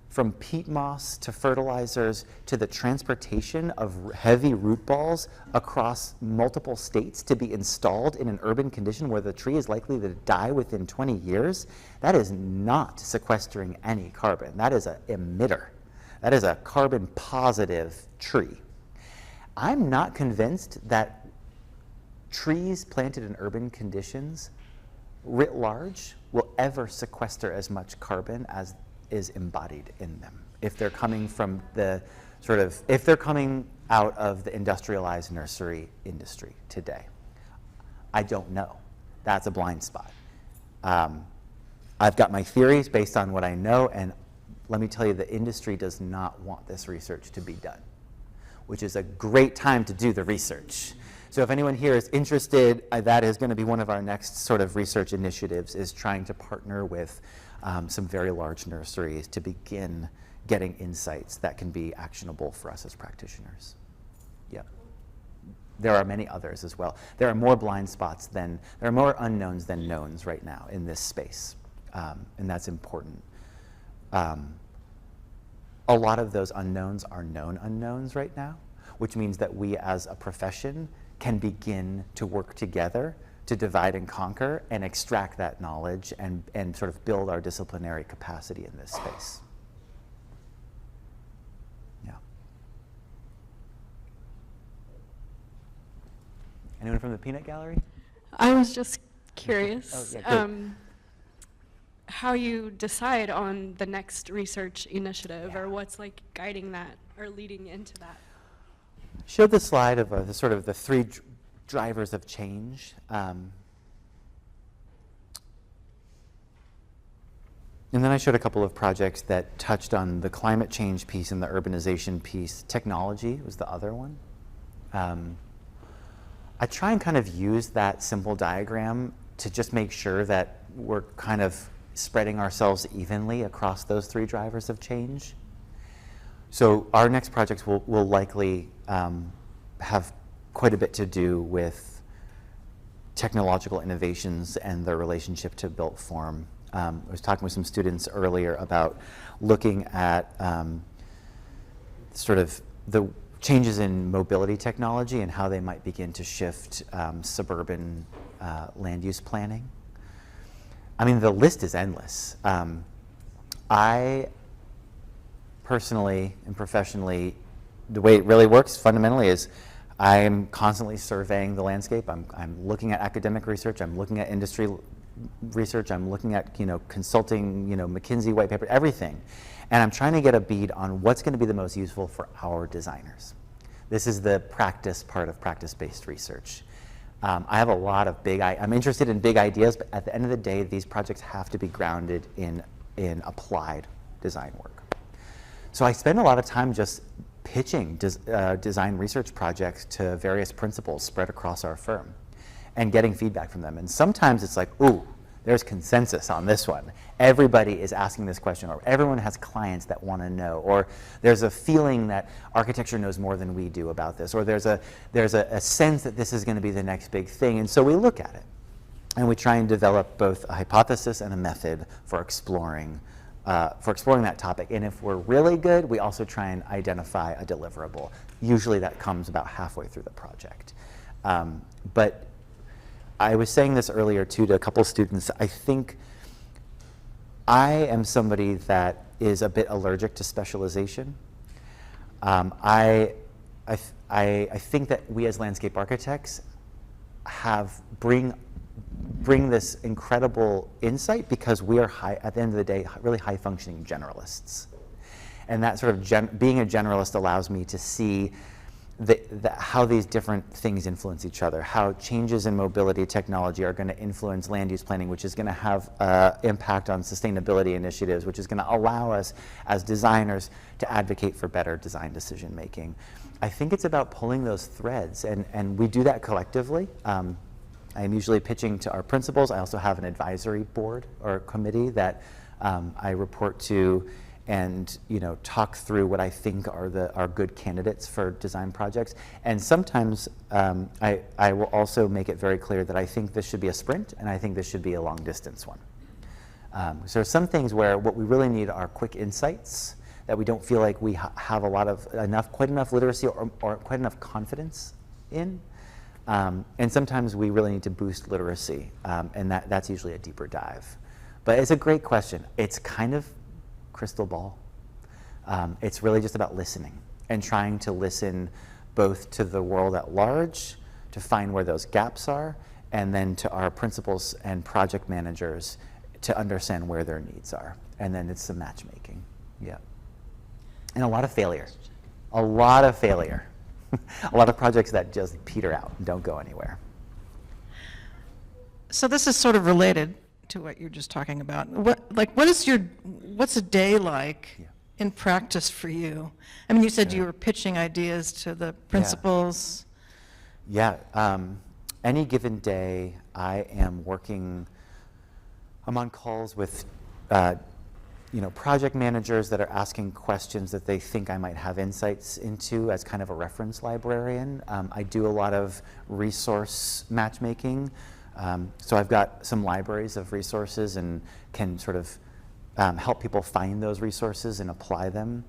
from peat moss to fertilizers to the transportation of heavy root balls across multiple states to be installed in an urban condition where the tree is likely to die within 20 years. That is not sequestering any carbon. That is an emitter. That is a carbon positive tree. I'm not convinced that trees planted in urban conditions writ large will ever sequester as much carbon as is embodied in them if they're coming from the if they're coming out of the industrialized nursery industry today. I don't know. That's a blind spot. I've got my theories based on what I know, and let me tell you, the industry does not want this research to be done, which is a great time to do the research. So if anyone here is interested, that is going to be one of our next sort of research initiatives, is trying to partner with some very large nurseries to begin getting insights that can be actionable for us as practitioners. Yep. There are many others as well. There are more blind spots there are more unknowns than knowns right now in this space, and that's important. A lot of those unknowns are known unknowns right now, which means that we as a profession can begin to work together to divide and conquer and extract that knowledge and sort of build our disciplinary capacity in this space. Yeah. Anyone from the peanut gallery? I was just curious Oh, yeah, good. how you decide on the next research initiative, Yeah. or what's like guiding that or leading into that. Showed the slide of the sort of the three drivers of change. And then I showed a couple of projects that touched on the climate change piece and the urbanization piece. Technology was the other one. I try and kind of use that simple diagram to just make sure that we're kind of spreading ourselves evenly across those three drivers of change. So our next projects will likely have quite a bit to do with technological innovations and their relationship to built form. I was talking with some students earlier about looking at sort of the changes in mobility technology and how they might begin to shift suburban land use planning. I mean, the list is endless. I personally and professionally, the way it really works fundamentally is I'm constantly surveying the landscape. I'm looking at academic research. I'm looking at industry research. I'm looking at consulting, McKinsey white paper, everything, and I'm trying to get a bead on what's going to be the most useful for our designers. This is the practice part of practice-based research. I have a lot of I'm interested in big ideas, but at the end of the day, these projects have to be grounded in applied design work. So I spend a lot of time just pitching design research projects to various principals spread across our firm and getting feedback from them. And sometimes it's like, ooh, there's consensus on this one. Everybody is asking this question, or everyone has clients that want to know, or there's a feeling that architecture knows more than we do about this, or there's a sense that this is going to be the next big thing. And so we look at it, and we try and develop both a hypothesis and a method for exploring that topic. And if we're really good, we also try and identify a deliverable. Usually that comes about halfway through the project. But I was saying this earlier too to a couple students. I think I am somebody that is a bit allergic to specialization. I think that we as landscape architects bring this incredible insight because we are at the end of the day, really high functioning generalists. And that sort of being a generalist allows me to see how these different things influence each other, how changes in mobility technology are going to influence land use planning, which is going to have impact on sustainability initiatives, which is going to allow us as designers to advocate for better design decision making. I think it's about pulling those threads, and we do that collectively. I'm usually pitching to our principals. I also have an advisory board or committee that I report to and talk through what I think are good candidates for design projects. And sometimes I will also make it very clear that I think this should be a sprint and I think this should be a long distance one. So there are some things where what we really need are quick insights that we don't feel like we have quite enough literacy or quite enough confidence in. And sometimes we really need to boost literacy, and that's usually a deeper dive. But it's a great question. It's kind of crystal ball. It's really just about listening and trying to listen both to the world at large to find where those gaps are, and then to our principals and project managers to understand where their needs are. And then it's some matchmaking. Yeah. And a lot of failure. A lot of failure. A lot of projects that just peter out and don't go anywhere. So this is sort of related to what you're just talking about. What's a day like in practice for you? I mean, you said you were pitching ideas to the principals. Yeah, any given day I'm on calls with project managers that are asking questions that they think I might have insights into as kind of a reference librarian. I do a lot of resource matchmaking. So I've got some libraries of resources and can sort of help people find those resources and apply them.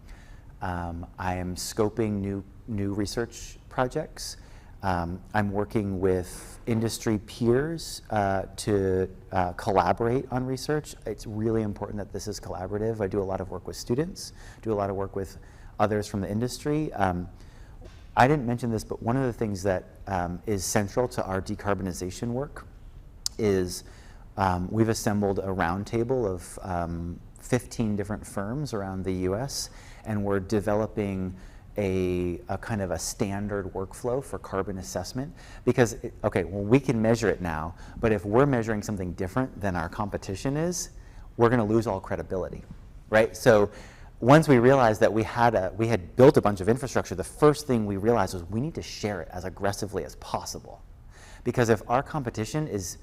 I am scoping new research projects. I'm working with industry peers to collaborate on research. It's really important that this is collaborative. I do a lot of work with students, do a lot of work with others from the industry. I didn't mention this, but one of the things that is central to our decarbonization work is we've assembled a roundtable of 15 different firms around the US, and we're developing a kind of a standard workflow for carbon assessment, because we can measure it now, but if we're measuring something different than our competition is, we're going to lose all credibility, right? So once we realized that we had built a bunch of infrastructure, the first thing we realized was we need to share it as aggressively as possible, because if our competition is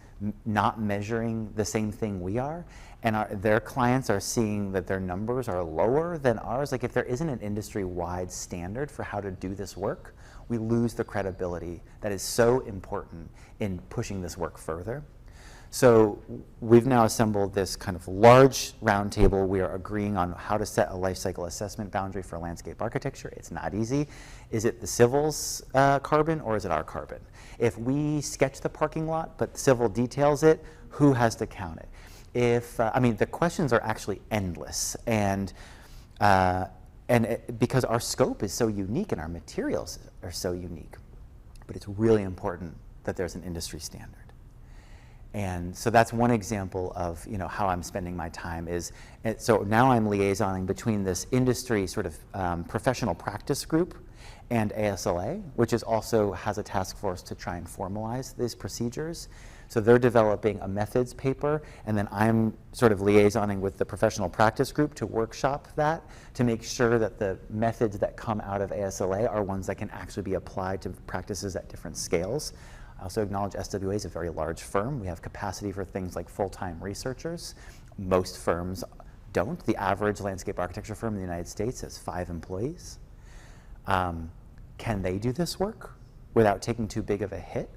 not measuring the same thing we are, and their clients are seeing that their numbers are lower than ours, like if there isn't an industry-wide standard for how to do this work, we lose the credibility that is so important in pushing this work further. So we've now assembled this kind of large roundtable. We are agreeing on how to set a life cycle assessment boundary for landscape architecture. It's not easy. Is it the civil's carbon or is it our carbon? If we sketch the parking lot but civil details it, who has to count it? I mean, the questions are actually endless, and because our scope is so unique and our materials are so unique, but it's really important that there's an industry standard. And so that's one example of how I'm spending my time so now I'm liaisoning between this industry sort of professional practice group and ASLA, which also has a task force to try and formalize these procedures. So they're developing a methods paper, and then I'm sort of liaisoning with the professional practice group to workshop that, to make sure that the methods that come out of ASLA are ones that can actually be applied to practices at different scales. I also acknowledge SWA is a very large firm. We have capacity for things like full-time researchers. Most firms don't. The average landscape architecture firm in the United States has 5 employees. Can they do this work without taking too big of a hit?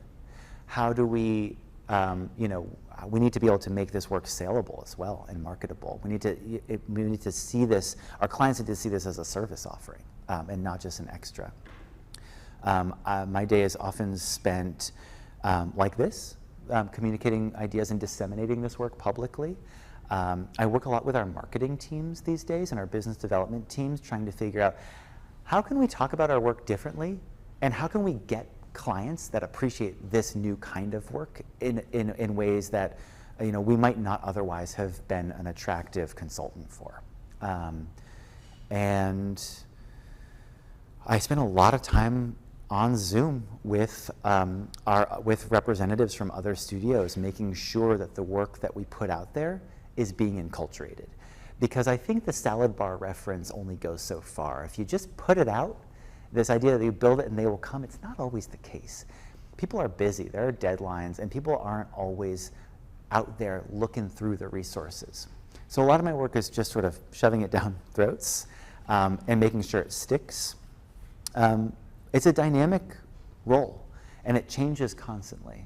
How do we, we need to be able to make this work saleable as well and marketable. We need to see this, our clients need to see this as a service offering and not just an extra. My day is often spent like this, communicating ideas and disseminating this work publicly. I work a lot with our marketing teams these days and our business development teams, trying to figure out how can we talk about our work differently, and how can we get clients that appreciate this new kind of work in ways that we might not otherwise have been an attractive consultant for. And I spend a lot of time on Zoom with representatives from other studios, making sure that the work that we put out there is being enculturated. Because I think the salad bar reference only goes so far. If you just put it out, this idea that you build it and they will come, it's not always the case. People are busy, there are deadlines, and people aren't always out there looking through the resources. So a lot of my work is just sort of shoving it down throats and making sure it sticks. It's a dynamic role, and it changes constantly.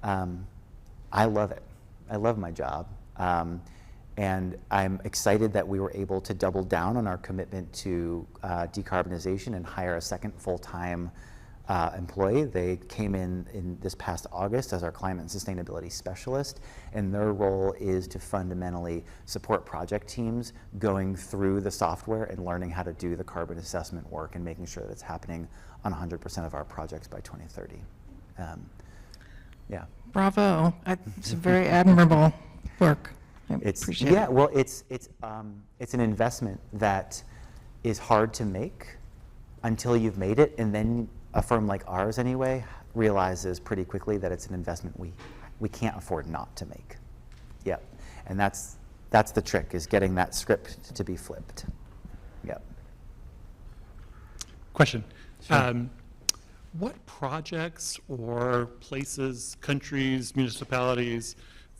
I love it. I love my job. And I'm excited that we were able to double down on our commitment to decarbonization and hire a second full-time employee. They came in this past August as our climate and sustainability specialist, and their role is to fundamentally support project teams going through the software and learning how to do the carbon assessment work and making sure that it's happening on 100% of our projects by 2030. Yeah. Bravo. It's very admirable work. I appreciate it. Well, it's an investment that is hard to make until you've made it, and then a firm like ours, anyway, realizes pretty quickly that it's an investment we can't afford not to make. Yep, and that's the trick, is getting that script to be flipped. Yep. Question. Sure. What projects or places, countries, municipalities,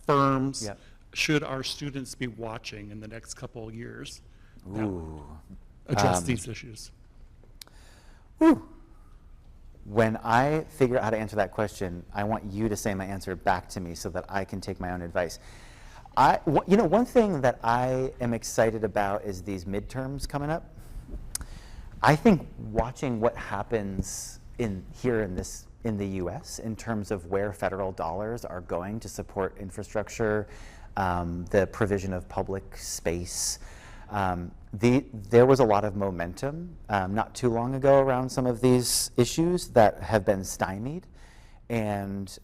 firms Yep. should our students be watching in the next couple of years that Ooh. address these issues? Ooh. When I figure out how to answer that question, I want you to say my answer back to me so that I can take my own advice. One thing that I am excited about is these midterms coming up. I think watching what happens in the U.S. in terms of where federal dollars are going to support infrastructure, the provision of public space. There was a lot of momentum not too long ago around some of these issues that have been stymied, and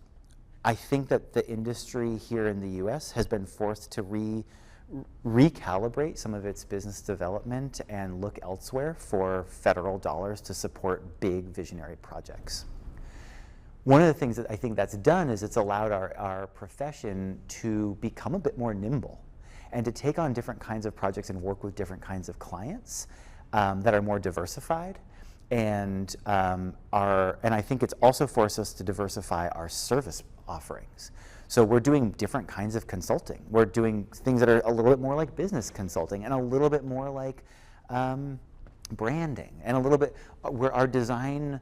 I think that the industry here in the U.S. has been forced to recalibrate some of its business development and look elsewhere for federal dollars to support big visionary projects. One of the things that I think that's done is it's allowed our profession to become a bit more nimble and to take on different kinds of projects and work with different kinds of clients that are more diversified. And I think it's also forced us to diversify our service offerings. So we're doing different kinds of consulting. We're doing things that are a little bit more like business consulting and a little bit more like branding and a little bit where our design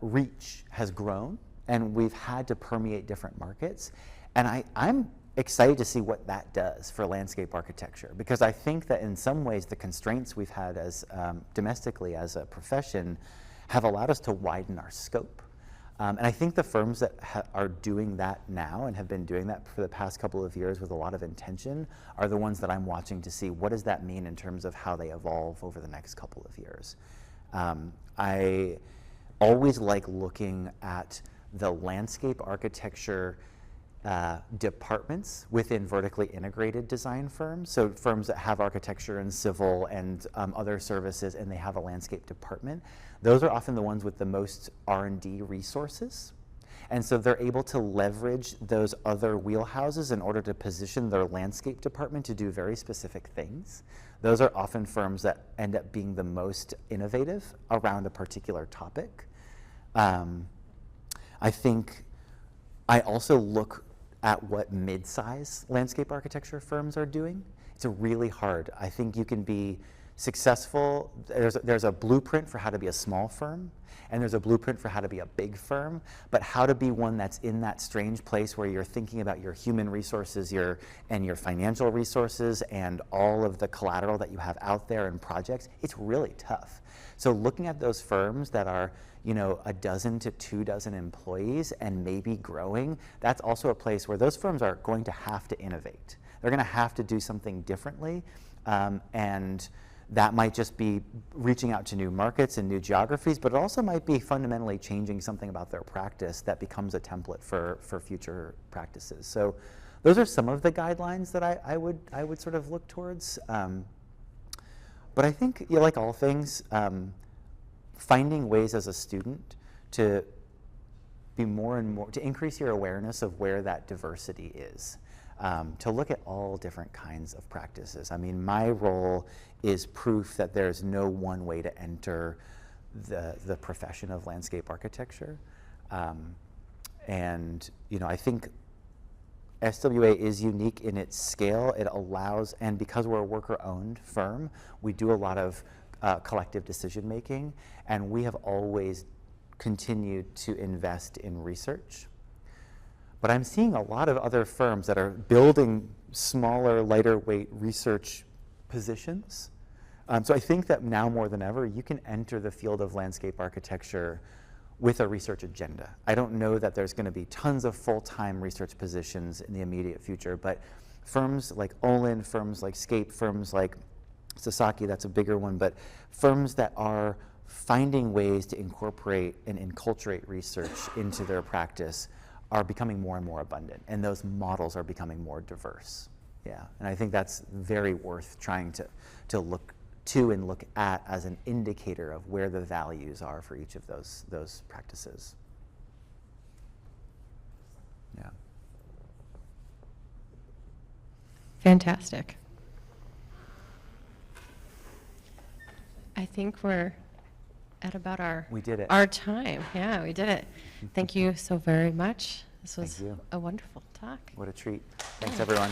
reach has grown and we've had to permeate different markets. And I'm excited to see what that does for landscape architecture, because I think that in some ways the constraints we've had as domestically as a profession have allowed us to widen our scope. And I think the firms that are doing that now and have been doing that for the past couple of years with a lot of intention are the ones that I'm watching to see what does that mean in terms of how they evolve over the next couple of years. I always like looking at the landscape architecture departments within vertically integrated design firms. So firms that have architecture and civil and other services, and they have a landscape department. Those are often the ones with the most R&D resources. And so they're able to leverage those other wheelhouses in order to position their landscape department to do very specific things. Those are often firms that end up being the most innovative around a particular topic. I think I also look at what mid-size landscape architecture firms are doing. It's really hard. I think you can be successful. There's a blueprint for how to be a small firm, and there's a blueprint for how to be a big firm, but how to be one that's in that strange place where you're thinking about your human resources and your financial resources and all of the collateral that you have out there and projects, it's really tough. So looking at those firms that are, you know, 12 to 24 employees and maybe growing, that's also a place where those firms are going to have to innovate. They're going to have to do something differently, and that might just be reaching out to new markets and new geographies, but it also might be fundamentally changing something about their practice that becomes a template for future practices. So those are some of the guidelines that I would sort of look towards. But I think, you know, like all things, finding ways as a student to be more and more, to increase your awareness of where that diversity is, to look at all different kinds of practices. I mean, my role is proof that there's no one way to enter the profession of landscape architecture. And, you know, I think SWA is unique in its scale. It allows, and because we're a worker-owned firm, we do a lot of collective decision-making, and we have always continued to invest in research. But I'm seeing a lot of other firms that are building smaller, lighter weight research positions. So I think that now more than ever, you can enter the field of landscape architecture with a research agenda. I don't know that there's going to be tons of full-time research positions in the immediate future, but firms like Olin, firms like Scape, firms like Sasaki, that's a bigger one, but firms that are finding ways to incorporate and enculturate research into their practice are becoming more and more abundant, and those models are becoming more diverse. Yeah, and I think that's very worth trying to look to and look at as an indicator of where the values are for each of those practices. Yeah. Fantastic. I think we're at about We did it. our time. Yeah, we did it. Thank you so very much. This was Thank you. a wonderful talk. What a treat. Thanks, everyone.